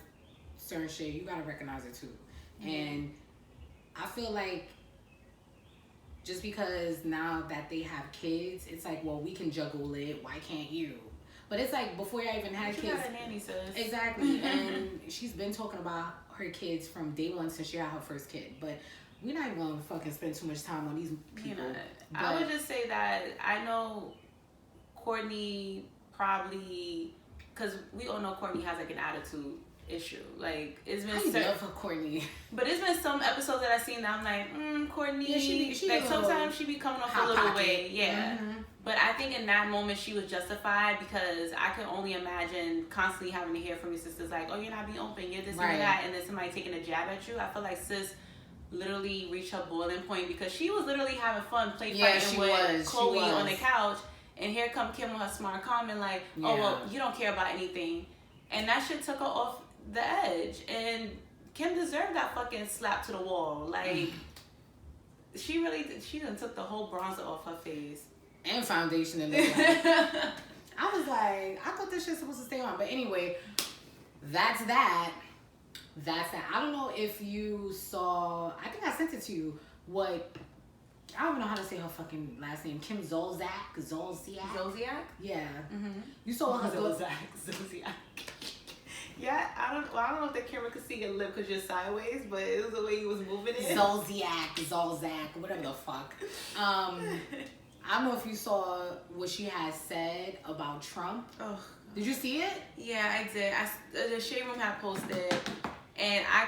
Speaker 1: certain shit, you gotta recognize it too. And I feel like just because now that they have kids, it's like, well, we can juggle it, why can't you? But it's like, before I even had kids.
Speaker 2: You got a nanny, sis.
Speaker 1: Exactly. And she's been talking about her kids from day one since she had her first kid. But we're not even gonna fucking spend too much time on these people.
Speaker 2: I would just say that I know Kourtney probably, because we all know Kourtney has like an attitude issue. Like, it's been
Speaker 1: I love her, Kourtney.
Speaker 2: But it's been some episodes that I've seen that I'm like, Kourtney. Yeah, she like sometimes she be coming off a little way. Yeah. But I think in that moment she was justified, because I could only imagine constantly having to hear from your sisters like, oh, you're not being open, you're this and that, and then somebody taking a jab at you. I feel like sis literally reached her boiling point, because she was literally having fun fighting with Khloe on the couch, and here come Kim with her smart comment like, oh, well, you don't care about anything, and that shit took her off the edge. And Kim deserved that fucking slap to the wall. Like, she done took the whole bronzer off her face
Speaker 1: and foundation in the I was like, I thought this shit's supposed to stay on. But anyway, that's that. I don't know if you saw, I think I sent it to you, what I don't even know how to say her fucking last name. Kim Zolciak. Yeah. You saw her
Speaker 2: Zolciak. Yeah, I don't know if the camera could see your lip because you're sideways, but it was the way you was moving it.
Speaker 1: Zolciak, whatever the fuck. I don't know if you saw what she has said about Trump. Oh. Did you see it?
Speaker 2: Yeah, I did. The Shade Room had posted, and I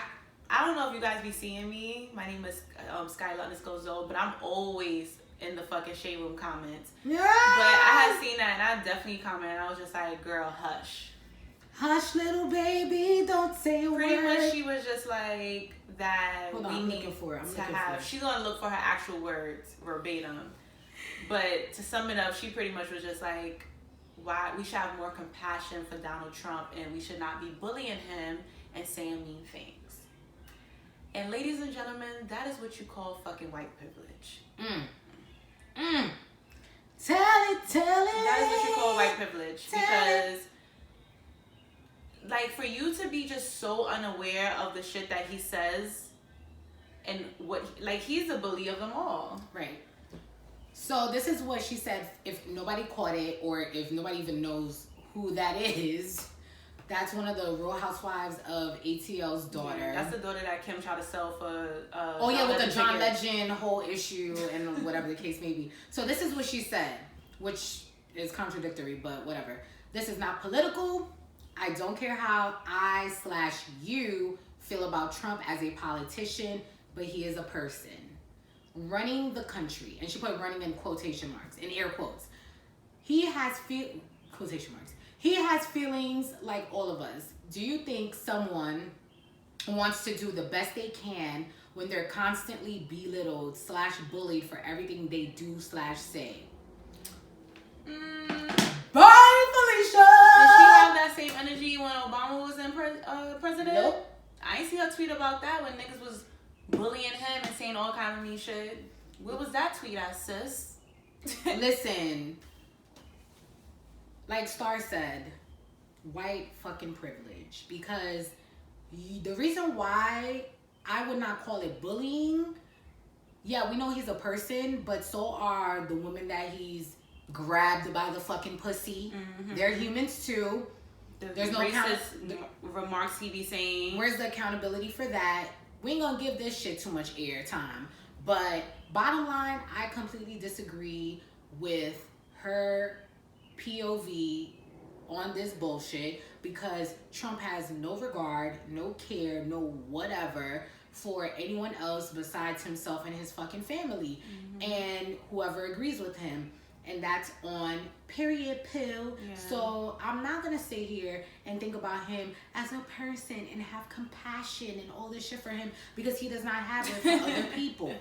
Speaker 2: don't know if you guys be seeing me. My name is Skyla_Zoe, but I'm always in the fucking Shade Room comments. Yeah. But I had seen that, and I definitely commented. I was just like, girl, hush.
Speaker 1: Hush, little baby, don't say a word.
Speaker 2: Pretty much, she was just like that.
Speaker 1: Hold on, I'm looking for it.
Speaker 2: She's gonna look for her actual words verbatim. But to sum it up, she pretty much was just like, why we should have more compassion for Donald Trump, and we should not be bullying him and saying mean things. And ladies and gentlemen, that is what you call fucking white privilege.
Speaker 1: Tell it.
Speaker 2: That is what you call white privilege. Because, like, for you to be just so unaware of the shit that he says and what, like, he's the bully of them all.
Speaker 1: Right. So this is what she said. If nobody caught it, or if nobody even knows who that is, that's one of the Real Housewives of ATL's daughter.
Speaker 2: Yeah, that's the daughter that Kim tried to sell for.
Speaker 1: With the John Legend whole issue and whatever the case may be. So this is what she said, which is contradictory, but whatever. This is not political. I don't care how you feel about Trump as a politician, but he is a person running the country. And she put running in quotation marks, in air quotes. He has quotation marks. He has feelings like all of us. Do you think someone wants to do the best they can when they're constantly belittled / bullied for everything they do / say? Bye, Felicia!
Speaker 2: Did she have that same energy when Obama was in president?
Speaker 1: Nope.
Speaker 2: I ain't see her tweet about that when niggas was bullying him and saying all kind of mean shit. What was that tweet at, sis?
Speaker 1: Listen, like Star said, white fucking privilege. Because the reason why I would not call it bullying, yeah, we know he's a person, but so are the women that he's grabbed by the fucking pussy. They're humans too.
Speaker 2: There's no racist remarks he be saying.
Speaker 1: Where's the accountability for that? We ain't gonna give this shit too much air time. But bottom line, I completely disagree with her POV on this bullshit, because Trump has no regard, no care, no whatever for anyone else besides himself and his fucking family and whoever agrees with him. And that's on period pill. Yeah. So I'm not gonna sit here and think about him as a person and have compassion and all this shit for him, because he does not have it for other people.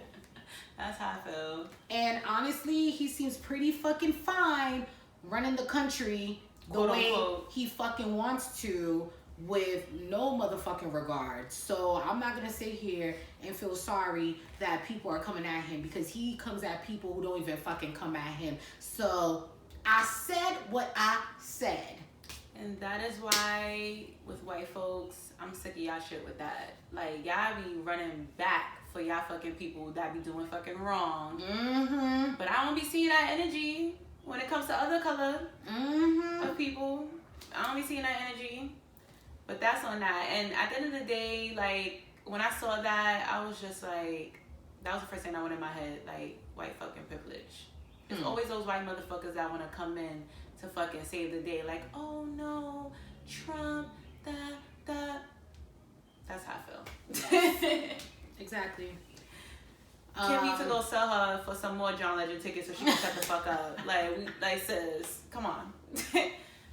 Speaker 2: That's how I feel.
Speaker 1: And honestly, he seems pretty fucking fine running the country the way he fucking wants to, with no motherfucking regard. So I'm not gonna sit here and feel sorry that people are coming at him, because he comes at people who don't even fucking come at him. So I said what I said.
Speaker 2: And that is why with white folks, I'm sick of y'all shit with that. Like, y'all be running back for y'all fucking people that be doing fucking wrong. But I don't be seeing that energy when it comes to other color of people. I don't be seeing that energy. But that's on that. And at the end of the day, like, when I saw that, I was just like, that was the first thing that went in my head, like, white fucking privilege. There's always those white motherfuckers that want to come in to fucking save the day. Like, oh no, Trump, that's how I feel.
Speaker 1: Yes. Exactly.
Speaker 2: Kim needs to go sell her for some more John Legend tickets so she can shut the fuck up. Like, sis, come on.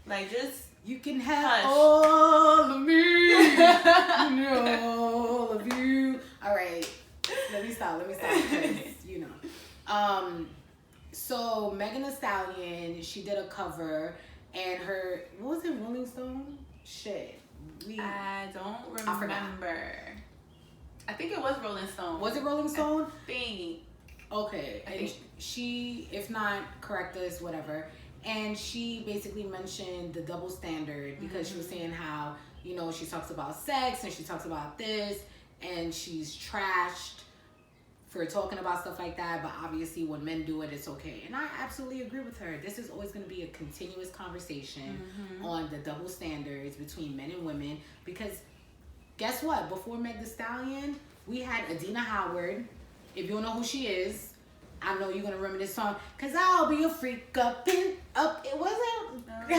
Speaker 2: Like, just...
Speaker 1: You can have all of me, all of you. All right, let me stop, because, you know. So Megan Thee Stallion, she did a cover, and her, what was it, Rolling Stone? Shit.
Speaker 2: I don't remember. I think it was Rolling Stone.
Speaker 1: Was it Rolling Stone?
Speaker 2: I think.
Speaker 1: Okay, and she, if not, correct us, whatever. And she basically mentioned the double standard, because she was saying how, you know, she talks about sex and she talks about this, and she's trashed for talking about stuff like that, but obviously when men do it, it's okay. And I absolutely agree with her. This is always going to be a continuous conversation on the double standards between men and women, because guess what? Before Meg Thee Stallion, we had Adina Howard. If you don't know who she is, I know you're going to remember this song. Cause I'll be a freak up and up. It wasn't coming.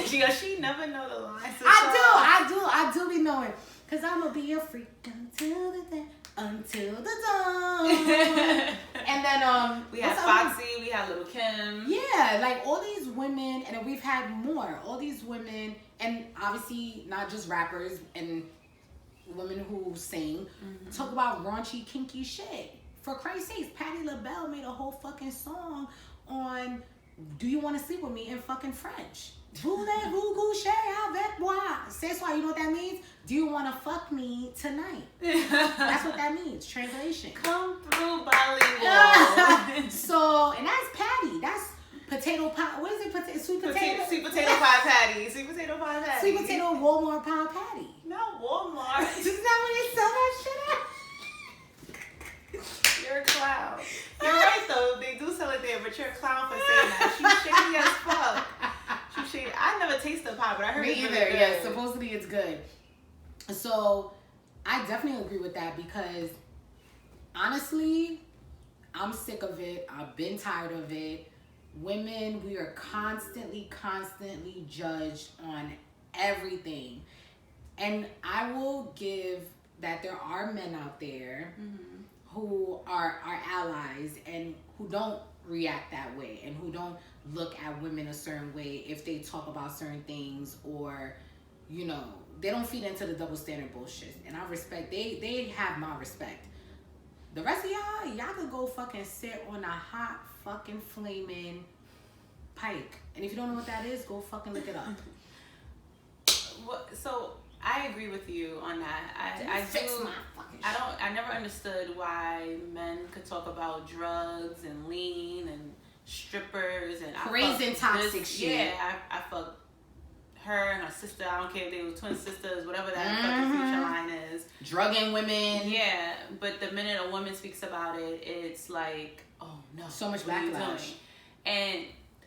Speaker 2: She never know the lines.
Speaker 1: I do be knowing. Cause I'm going to be a freak until the dawn. And then
Speaker 2: we had Foxy, we had Lil' Kim.
Speaker 1: Yeah, like all these women, and we've had more. All these women, and obviously not just rappers and women who sing, talk about raunchy, kinky shit. For Christ's sakes, Patti LaBelle made a whole fucking song on "Do you want to sleep with me" in fucking French. Voulez-vous coucher avec moi? C'est quoi? You know what that means? Do you want to fuck me tonight? That's what that means. Translation.
Speaker 2: Come through, bilingual.
Speaker 1: So, and that's Patty. That's potato pie. What is it? Sweet potato?
Speaker 2: Sweet potato pie patty. Sweet potato pie patty.
Speaker 1: Sweet potato Walmart pie patty.
Speaker 2: Not Walmart.
Speaker 1: Isn't that when they sell that shit at?
Speaker 2: You're a clown. You're right though. They do sell it there, but you're a clown for saying that. She's shady as fuck. She's shady. I never tasted pie, but I heard it's really good.
Speaker 1: Yeah, supposedly it's good. So I definitely agree with that, because honestly, I'm sick of it. I've been tired of it. Women, we are constantly judged on everything. And I will give that there are men out there who are our allies and who don't react that way and who don't look at women a certain way if they talk about certain things, or, you know, they don't feed into the double standard bullshit. And I respect, they have my respect. The rest of y'all could go fucking sit on a hot fucking flaming pike. And if you don't know what that is, go fucking look it up.
Speaker 2: So I agree with you on that. I never understood why men could talk about drugs and lean and strippers and
Speaker 1: crazy and toxic shit.
Speaker 2: Yeah, I fucked her and her sister. I don't care if they were twin sisters, whatever that fucking future line is.
Speaker 1: Drugging women.
Speaker 2: Yeah, but the minute a woman speaks about it, it's like, oh no,
Speaker 1: so much backlash.
Speaker 2: And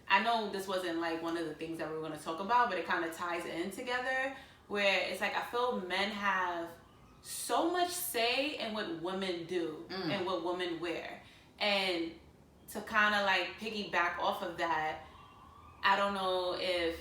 Speaker 2: I know this wasn't like one of the things that we were going to talk about, but it kind of ties in together, where it's like I feel men have so much say in what women do and what women wear. And to kind of like piggyback off of that, I don't know if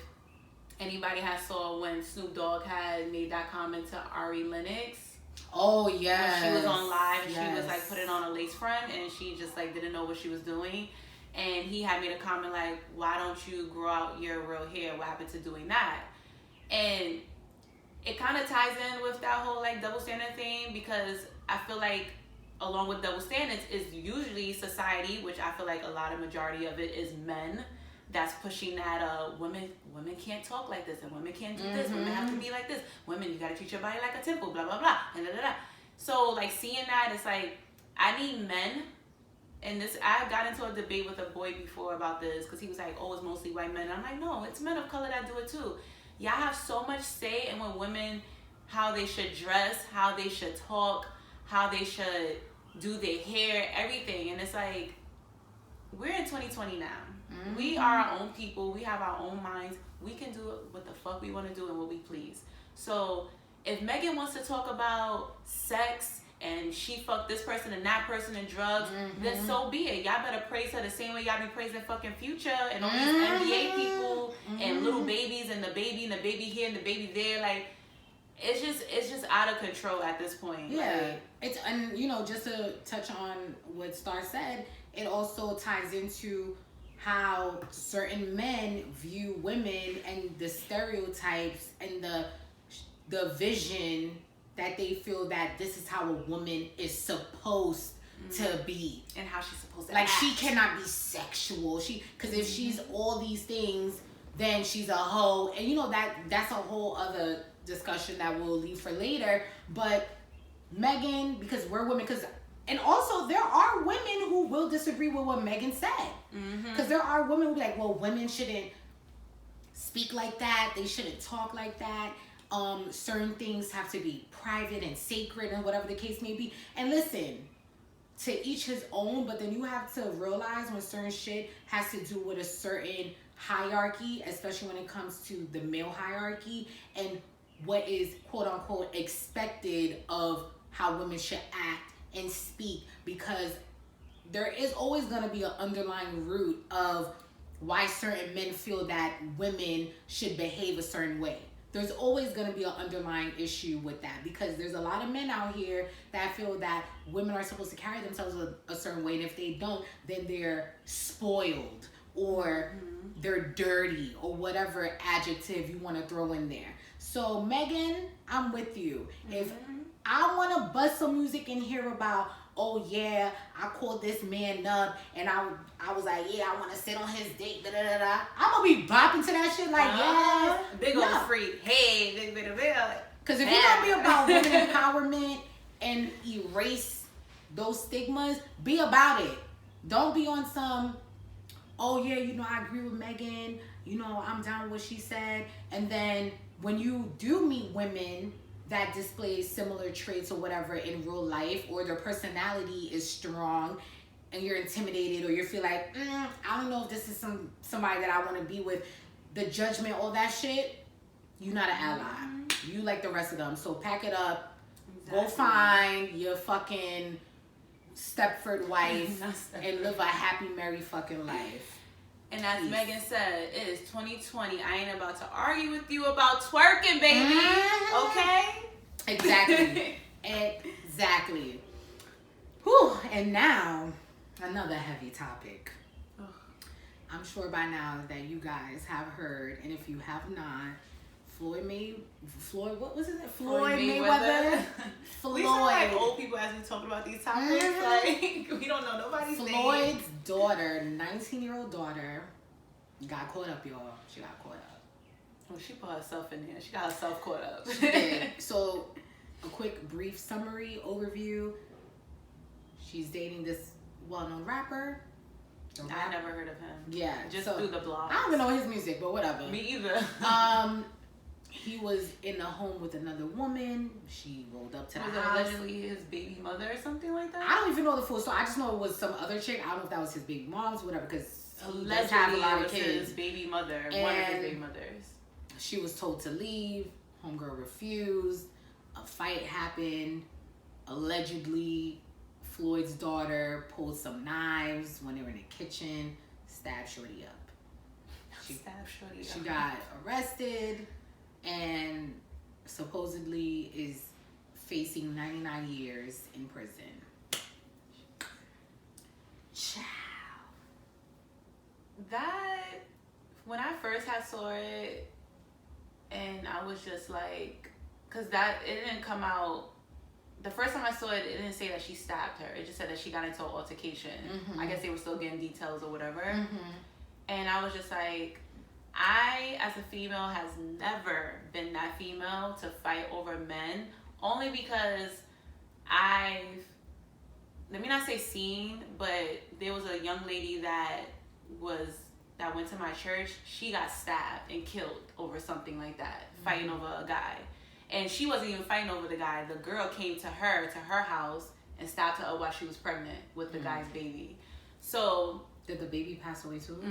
Speaker 2: anybody has saw when Snoop Dogg had made that comment to Ari Lennox.
Speaker 1: Oh yeah,
Speaker 2: she was on live and she was like putting on a lace front and she just like didn't know what she was doing. And he had made a comment like, why don't you grow out your real hair? What happened to doing that? And it kind of ties in with that whole like double standard thing, because I feel like along with double standards is usually society, which I feel like a lot of majority of it is men that's pushing that women can't talk like this and women can't do this, women have to be like this, women, you gotta treat your body like a temple, blah blah blah, and So like seeing that, it's like I need men. And this, I got into a debate with a boy before about this, because he was like, oh, it's mostly white men. And I'm like, no, it's men of color that do it too. Y'all have so much say in what women, how they should dress, how they should talk, how they should do their hair, everything. And it's like, we're in 2020 now. We are our own people. We have our own minds. We can do what the fuck we want to do and what we please. So if Megan wants to talk about sex and she fucked this person and that person and drugs, then so be it. Y'all better praise her the same way y'all be praising fucking Future and all these NBA people and little babies and the baby here and the baby there. Like, it's just out of control at this point.
Speaker 1: Yeah. Like, and you know, just to touch on what Star said, it also ties into how certain men view women and the stereotypes and the vision that they feel that this is how a woman is supposed to be. And how she's supposed to act. She cannot be sexual. Because if she's all these things, then she's a hoe. And you know, that's a whole other discussion that we'll leave for later. But Megan, because we're women, and also there are women who will disagree with what Megan said. Because there are women who be like, well, women shouldn't speak like that. They shouldn't talk like that. certain things have to be private and sacred and whatever the case may be. And listen, to each his own, but then you have to realize when certain shit has to do with a certain hierarchy, especially when it comes to the male hierarchy and what is quote unquote expected of how women should act and speak, because there is always going to be an underlying root of why certain men feel that women should behave a certain way. There's always going to be an underlying issue with that, because there's a lot of men out here that feel that women are supposed to carry themselves a certain way, and if they don't, then they're spoiled or they're dirty or whatever adjective you want to throw in there. So Megan, I'm with you. If I want to bust some music and hear about, oh yeah, I called this man up and I was like, yeah, I want to sit on his date, da da da da. I'm gonna be bopping to that shit like, yeah,
Speaker 2: big old freak. Hey, big.
Speaker 1: Because if you're gonna be about women empowerment and erase those stigmas, be about it. Don't be on some, oh yeah, you know, I agree with Megan, you know, I'm down with what she said, and then when you do meet women that display similar traits or whatever in real life, or their personality is strong and you're intimidated, or you feel like, I don't know if this is somebody that I want to be with, the judgment, all that shit, you're not an ally. You like the rest of them. So pack it up, go find your fucking Stepford wife and live a happy, merry fucking life.
Speaker 2: And as Megan said, it is 2020. I ain't about to argue with you about twerking, baby. Okay?
Speaker 1: Exactly. Exactly. Whew. And now, another heavy topic. I'm sure by now that you guys have heard, and if you have not, Floyd Mayweather.
Speaker 2: We sound like old people as we talk about these topics. Like, we don't know nobody's name.
Speaker 1: Floyd's daughter, 19-year-old daughter, got caught up, y'all. She got caught up.
Speaker 2: Oh, she put herself in there. She got herself caught up.
Speaker 1: She did. So, a quick, brief summary, overview. She's dating this well-known rapper.
Speaker 2: I never heard of him.
Speaker 1: Yeah.
Speaker 2: Just through the blog.
Speaker 1: I don't even know his music, but whatever.
Speaker 2: Me either.
Speaker 1: He was in a home with another woman. She rolled up to the house.
Speaker 2: Allegedly his baby mother or something like that?
Speaker 1: I don't even know the full story. I just know it was some other chick. I don't know if that was his baby mom's, whatever, because he does have a lot of kids.
Speaker 2: His baby mother, one of his baby mothers.
Speaker 1: She was told to leave. Homegirl refused. A fight happened. Allegedly, Floyd's daughter pulled some knives when they were in the kitchen, stabbed Shorty up. She got arrested and supposedly is facing 99 years in prison. Ciao.
Speaker 2: That, when I first saw it, and I was just like, because it didn't come out, the first time I saw it, it didn't say that she stabbed her. It just said that she got into an altercation. I guess they were still getting details or whatever. And I was just like, I, as a female, has never been that female to fight over men, only because let me not say seen, but there was a young lady that went to my church. She got stabbed and killed over something like that, fighting over a guy. And she wasn't even fighting over the guy. The girl came to her house, and stabbed her while she was pregnant with the guy's baby. So
Speaker 1: did the baby pass away too?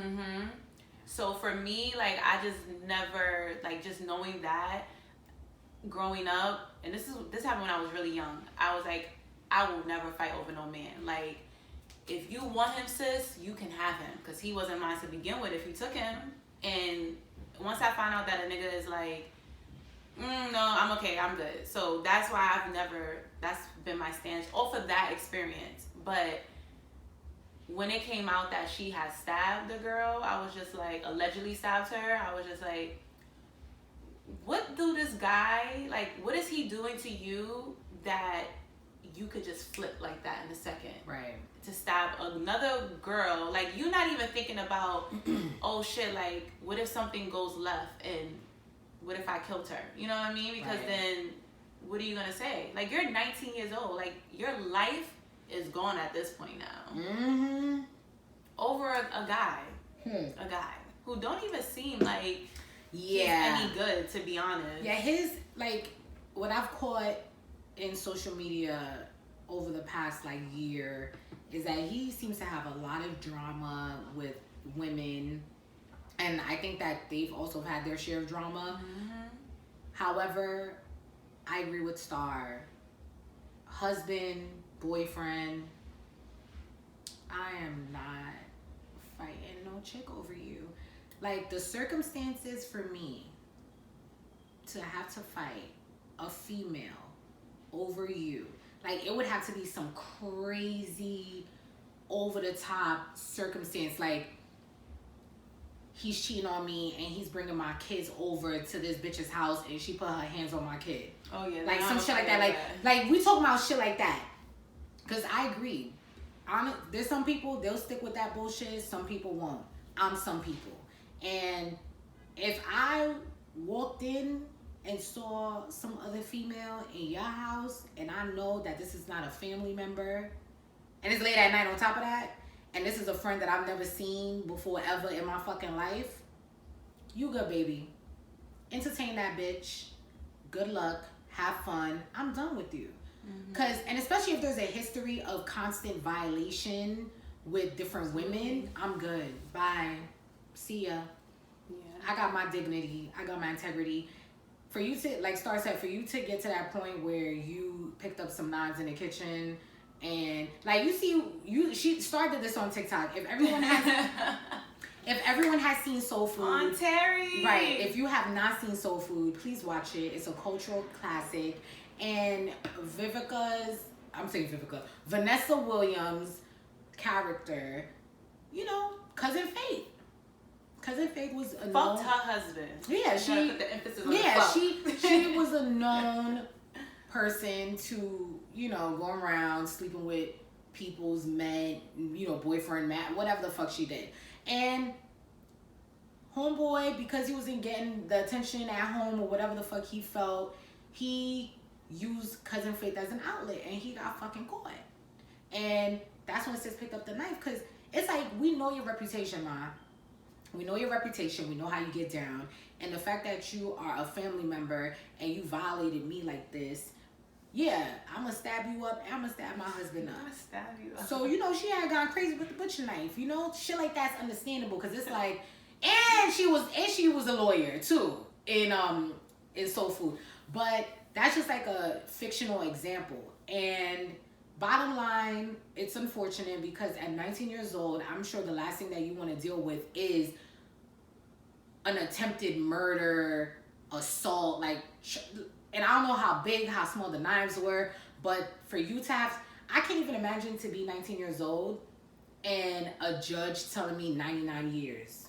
Speaker 2: So for me, like, I just never, like, just knowing that growing up, and this happened when I was really young. I was like, I will never fight over no man. Like, if you want him, sis, you can have him, because he wasn't mine to begin with if you took him. And once I found out that a nigga is like, no, I'm okay, I'm good. So that's why that's been my stance off of that experience. But when it came out that she had stabbed the girl, I was just like, allegedly stabbed her, I was just like, what do this guy, like, what is he doing to you that you could just flip like that in a second?
Speaker 1: Right.
Speaker 2: To stab another girl, like, you're not even thinking about, oh shit, like, what if something goes left and what if I killed her? You know what I mean? Because then what are you gonna say? Like, you're 19 years old, like, your life is gone at this point now. Over a guy. A guy who don't even seem like... he's any good, to be honest.
Speaker 1: Yeah, his, like, what I've caught in social media over the past, like, year is that he seems to have a lot of drama with women. And I think that they've also had their share of drama. Mm-hmm. However, I agree with Star. Husband, boyfriend, I am not fighting no chick over you. Like, the circumstances for me to have to fight a female over you, like, it would have to be some crazy, over-the-top circumstance. Like, he's cheating on me and he's bringing my kids over to this bitch's house and she put her hands on my kid.
Speaker 2: Oh, yeah.
Speaker 1: Like, some shit like that. Like, we talking about shit like that. Because I agree. There's some people, they'll stick with that bullshit. Some people won't. I'm some people. And if I walked in and saw some other female in your house and I know that this is not a family member and it's late at night on top of that, and this is a friend that I've never seen before ever in my fucking life, you good, baby. Entertain that bitch. Good luck. Have fun. I'm done with you. Mm-hmm. And especially if there's a history of constant violation with different women, I'm good. Bye. See ya. Yeah. I got my dignity. I got my integrity. For you to, like Star said, for you to get to that point where you picked up some knives in the kitchen and, like, she started this on TikTok. If everyone has seen Soul Food,
Speaker 2: on Terry,
Speaker 1: right? If you have not seen Soul Food, please watch it. It's a cultural classic. And Vanessa Williams' character, you know, Cousin Faith. Cousin Faith was a
Speaker 2: fucked her husband.
Speaker 1: Yeah, she
Speaker 2: put the emphasis on the fuck.
Speaker 1: she was a known person to, you know, go around sleeping with people's men, you know, boyfriend, man, whatever the fuck she did. And homeboy, because he wasn't getting the attention at home or whatever the fuck he felt, he used Cousin Faith as an outlet and he got fucking caught. And that's when Sis picked up the knife, because it's like, we know your reputation, Ma. We know your reputation. We know how you get down. And the fact that you are a family member and you violated me like this, yeah, I'm going to stab you up and I'm going to stab my husband up.
Speaker 2: I'm going to stab you up.
Speaker 1: So, you know, she had gone crazy with the butcher knife. You know, shit like that's understandable, because it's like, and she was a lawyer too in Soul Food. But that's just like a fictional example. And bottom line, it's unfortunate because at 19 years old, I'm sure the last thing that you want to deal with is an attempted murder, assault, like, and I don't know how big, how small the knives were, but for you to have, I can't even imagine to be 19 years old and a judge telling me 99 years.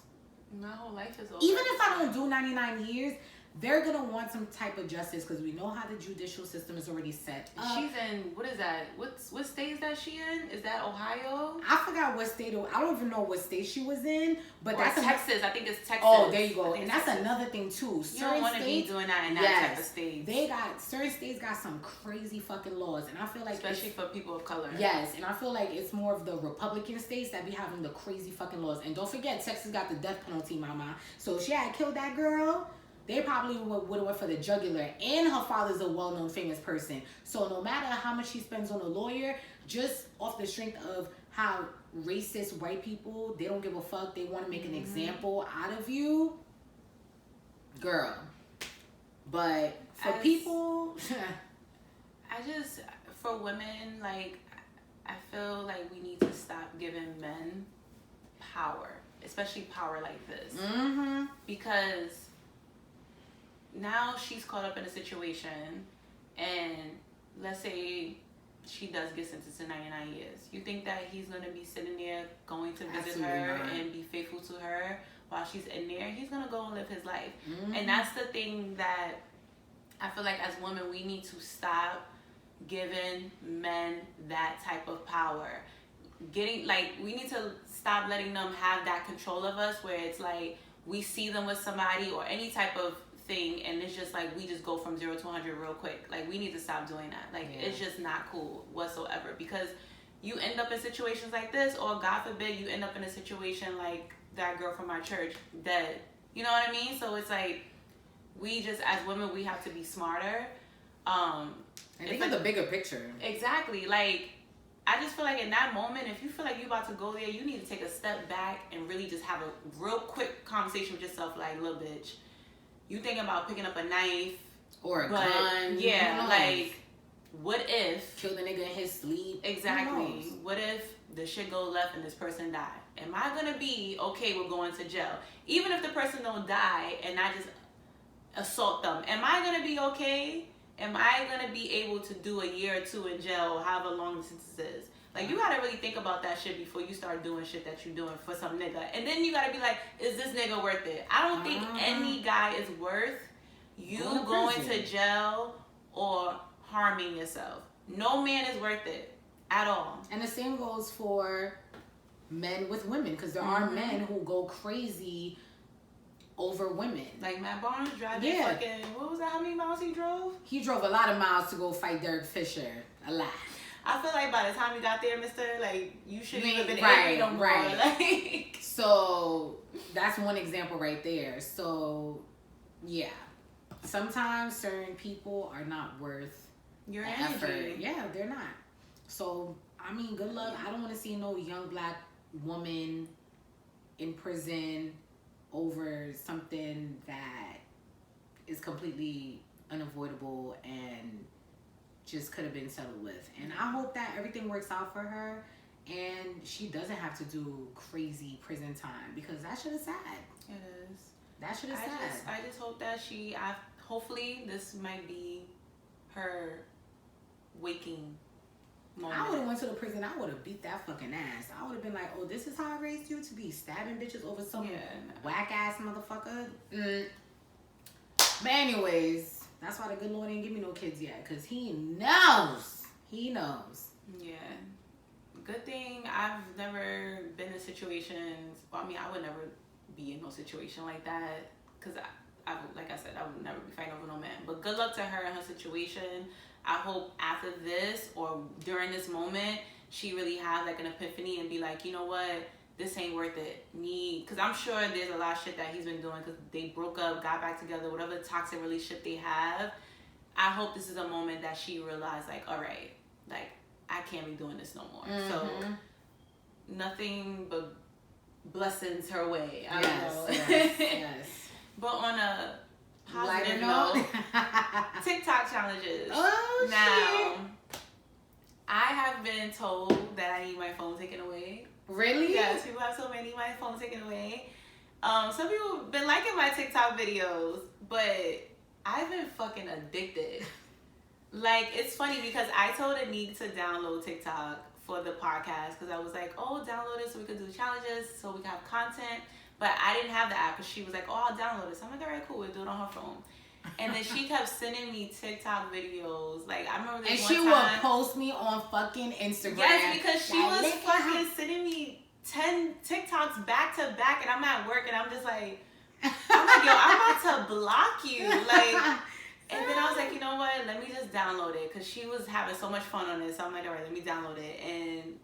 Speaker 2: My whole life is over.
Speaker 1: Even if I don't do 99 years, they're going to want some type of justice, because we know how the judicial system is already set up.
Speaker 2: She's in, what is that? What state is that she in? Is that Ohio?
Speaker 1: I forgot what state. I don't even know what state she was in. But
Speaker 2: that's Texas. I think it's Texas.
Speaker 1: Oh, there you go. And that's another thing, too.
Speaker 2: You don't want to be doing that in that type of state.
Speaker 1: Certain states got some crazy fucking laws. And I feel like...
Speaker 2: Especially for people of color.
Speaker 1: Yes. And I feel like it's more of the Republican states that be having the crazy fucking laws. And don't forget, Texas got the death penalty, mama. So if she had killed that girl, they probably would have went for the jugular. And her father's a well-known famous person. So no matter how much she spends on a lawyer, just off the strength of how racist white people, they don't give a fuck. They want to make an example out of you. Girl. But for people...
Speaker 2: for women, like, I feel like we need to stop giving men power. Especially power like this.
Speaker 1: Mm-hmm.
Speaker 2: Because... now she's caught up in a situation, and let's say she does get sentenced to 99 years. You think that he's going to be sitting there going to visit
Speaker 1: Absolutely
Speaker 2: her
Speaker 1: not.
Speaker 2: and be faithful to her while she's in there? He's going to go and live his life.
Speaker 1: Mm-hmm.
Speaker 2: And that's the thing that I feel like as women, we need to stop giving men that type of power. We need to stop letting them have that control of us, where it's like we see them with somebody or any type of thing, and it's just like we just go from 0 to 100 real quick. Like, we need to stop doing that. Like, It's just not cool whatsoever, because you end up in situations like this, or God forbid you end up in a situation like that girl from our church that You know what I mean? So it's like, we just, as women, we have to be smarter.
Speaker 1: And think of the bigger picture.
Speaker 2: Exactly. Like, I just feel like in that moment, if you feel like you're about to go there, you need to take a step back and really just have a real quick conversation with yourself. Like, little bitch, you thinking about picking up a knife
Speaker 1: or a gun?
Speaker 2: Yeah, like, what if
Speaker 1: kill the nigga in his sleep?
Speaker 2: Exactly. What if the shit go left and this person die? Am I gonna be okay with going to jail, even if the person don't die and I just assault them? Am I gonna be okay? Am I gonna be able to do a year or 2 in jail, or however long the sentence is? Like, you gotta really think about that shit before you start doing shit that you're doing for some nigga. And then you gotta be like, is this nigga worth it? I don't think any guy is worth you going to jail or harming yourself. No man is worth it at all.
Speaker 1: And the same goes for men with women, because there are men who go crazy over women.
Speaker 2: Like Matt Barnes driving fucking, what was that, how many miles he drove?
Speaker 1: He drove a lot of miles to go fight Derek Fisher. A lot.
Speaker 2: I feel like by the time you got there, mister, like, you shouldn't even been
Speaker 1: right,
Speaker 2: no more.
Speaker 1: Right.
Speaker 2: Like,
Speaker 1: so that's one example right there. So yeah, sometimes certain people are not worth
Speaker 2: your
Speaker 1: the
Speaker 2: energy.
Speaker 1: effort. Yeah, they're not. So I mean, good luck. I don't want to see no young black woman in prison over something that is completely unavoidable and just could have been settled with. And I hope that everything works out for her and she doesn't have to do crazy prison time, because that shit is sad.
Speaker 2: It is.
Speaker 1: That shit is sad.
Speaker 2: I just hope that hopefully this might be her waking moment.
Speaker 1: I would have went to the prison. I would have beat that fucking ass. I would have been like, oh, this is how I raised you, to be stabbing bitches over some whack ass motherfucker. But anyways, that's why the good Lord ain't give me no kids yet, because he knows. He knows.
Speaker 2: Yeah. Good thing I've never been in situations. Well, I mean, I would never be in no situation like that, because I like I said, I would never be fighting over no man. But good luck to her in her situation. I hope after this or during this moment, she really have like an epiphany and be like, you know what, this ain't worth it. Because I'm sure there's a lot of shit that he's been doing, because they broke up, got back together, whatever toxic relationship they have. I hope this is a moment that she realized, like, all right, like, I can't be doing this no more. So nothing but blessings her way. I don't know.
Speaker 1: Yes.
Speaker 2: But on a positive note, TikTok challenges.
Speaker 1: Oh,
Speaker 2: now, I have been told that I need my phone taken away.
Speaker 1: Really?
Speaker 2: Yes, people have told me I need my phone taken away. Some people have been liking my TikTok videos, but I've been fucking addicted. Like, it's funny because I told Anik to download TikTok for the podcast, because I was like, oh, download it so we could do challenges, so we can have content. But I didn't have the app, because she was like, oh, I'll download it. So I'm like, all right, cool, we'll do it on her phone. And then she kept sending me TikTok videos. Like, I remember this
Speaker 1: one time. And she would post me on fucking Instagram.
Speaker 2: Yes, because she was fucking sending me 10 TikToks back to back, and I'm at work, and I'm just like, yo, I'm about to block you. Like, and then I was like, you know what? Let me just download it, because she was having so much fun on it. So I'm like, all right, let me download it. And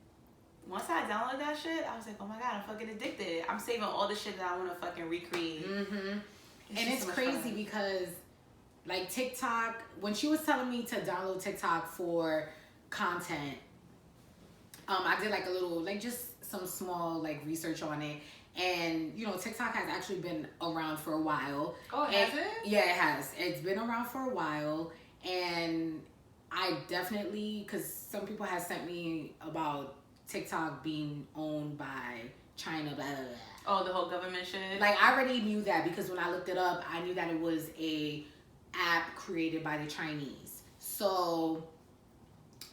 Speaker 2: once I downloaded that shit, I was like, oh my God, I'm fucking addicted. I'm saving all the shit that I want to fucking recreate.
Speaker 1: And it's so crazy fun. Because, like, TikTok, when she was telling me to download TikTok for content, I did like a little, like, just some small, like, research on it. And, you know, TikTok has actually been around for a while.
Speaker 2: Oh, has it?
Speaker 1: Yeah, it has. It's been around for a while. And I definitely, because some people have sent me about TikTok being owned by China, blah, blah, blah.
Speaker 2: Oh, the whole government shit?
Speaker 1: Like, I already knew that, because when I looked it up, I knew that it was a app created by the Chinese. So,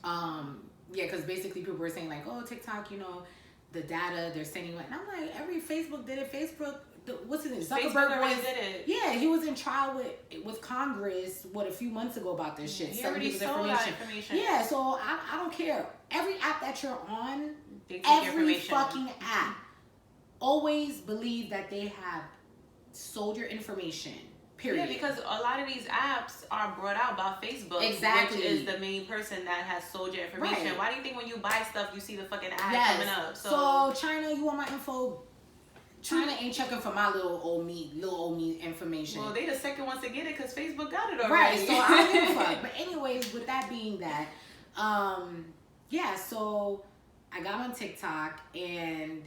Speaker 1: yeah, because basically people were saying, like, oh, TikTok, you know, the data they're sending, and I'm like, every Facebook did it. Facebook, what's his name?
Speaker 2: Zuckerberg already did it.
Speaker 1: Yeah, he was in trial with Congress a few months ago about this shit.
Speaker 2: He already sold that information.
Speaker 1: Yeah, so I don't care. Every app that you're on,
Speaker 2: every
Speaker 1: fucking app, always believe that they have sold your information. Period.
Speaker 2: Yeah, because a lot of these apps are brought out by Facebook,
Speaker 1: exactly,
Speaker 2: which is the main person that has sold your information. Right. Why do you think when you buy stuff, you see the fucking ad coming up?
Speaker 1: So China, you want my info? China ain't checking for my little old me information.
Speaker 2: Well, they the second ones to get it because Facebook got it already.
Speaker 1: Right, so I don't give a fuck. But anyways, with that being that, yeah, so I got on TikTok and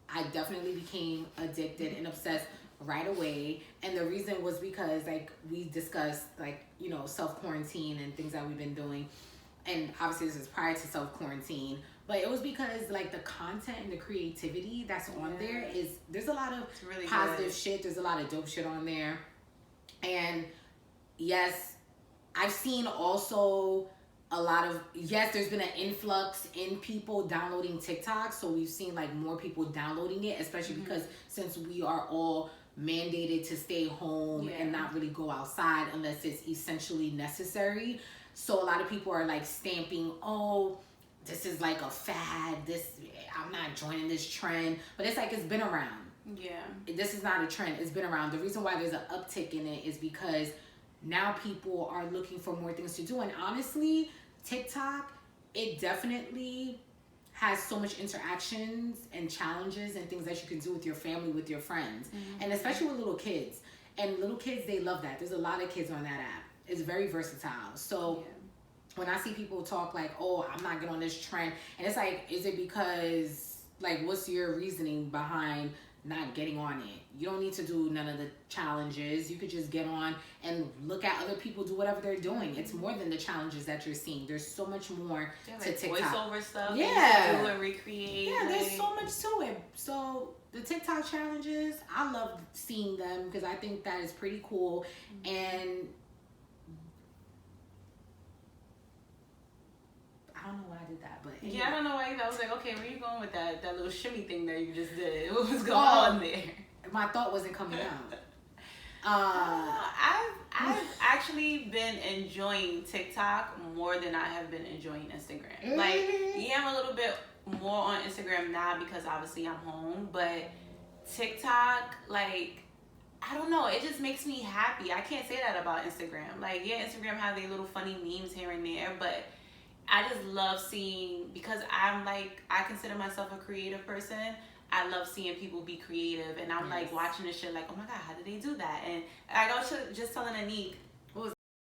Speaker 1: I definitely became addicted and obsessed right away. And the reason was because, like, we discussed, like, you know, self-quarantine and things that we've been doing. And obviously this is prior to self-quarantine. But it was because, like, the content and the creativity that's on there is, there's a lot of really positive shit. There's a lot of dope shit on there. And yes, I've seen also a lot of, yes, there's been an influx in people downloading TikTok. So we've seen, like, more people downloading it, especially because since we are all mandated to stay home and not really go outside unless it's essentially necessary. So a lot of people are, like, stamping, oh, this is like a fad, I'm not joining this trend. But it's like, it's been around. Yeah. This is not a trend. It's been around. The reason why there's an uptick in it is because now people are looking for more things to do. And honestly, TikTok, it definitely has so much interactions and challenges and things that you can do with your family, with your friends. And especially with little kids. And little kids, they love that. There's a lot of kids on that app. It's very versatile. So when I see people talk like, oh, I'm not getting on this trend, and it's like, is it because, like, what's your reasoning behind not getting on it? You don't need to do none of the challenges. You could just get on and look at other people do whatever they're doing. It's more than the challenges that you're seeing. There's so much more to TikTok.
Speaker 2: Voiceover stuff.
Speaker 1: Yeah.
Speaker 2: Do and recreate.
Speaker 1: Yeah, there's so much to it. So the TikTok challenges, I love seeing them because I think that is pretty cool. And I don't know why I did that, but anyway.
Speaker 2: Yeah, I don't know why either. I was like, okay, where you going with that little shimmy thing that you just did? What was going on there?
Speaker 1: My thought wasn't coming out.
Speaker 2: I've actually been enjoying TikTok more than I have been enjoying Instagram. Like, yeah, I'm a little bit more on Instagram now because obviously I'm home, but TikTok, like, I don't know, it just makes me happy. I can't say that about Instagram. Like, yeah, Instagram has their little funny memes here and there, but I just love seeing, because I'm like, I consider myself a creative person. I love seeing people be creative, and I'm like watching this shit like, oh my God, how did they do that? And I was just telling Anik,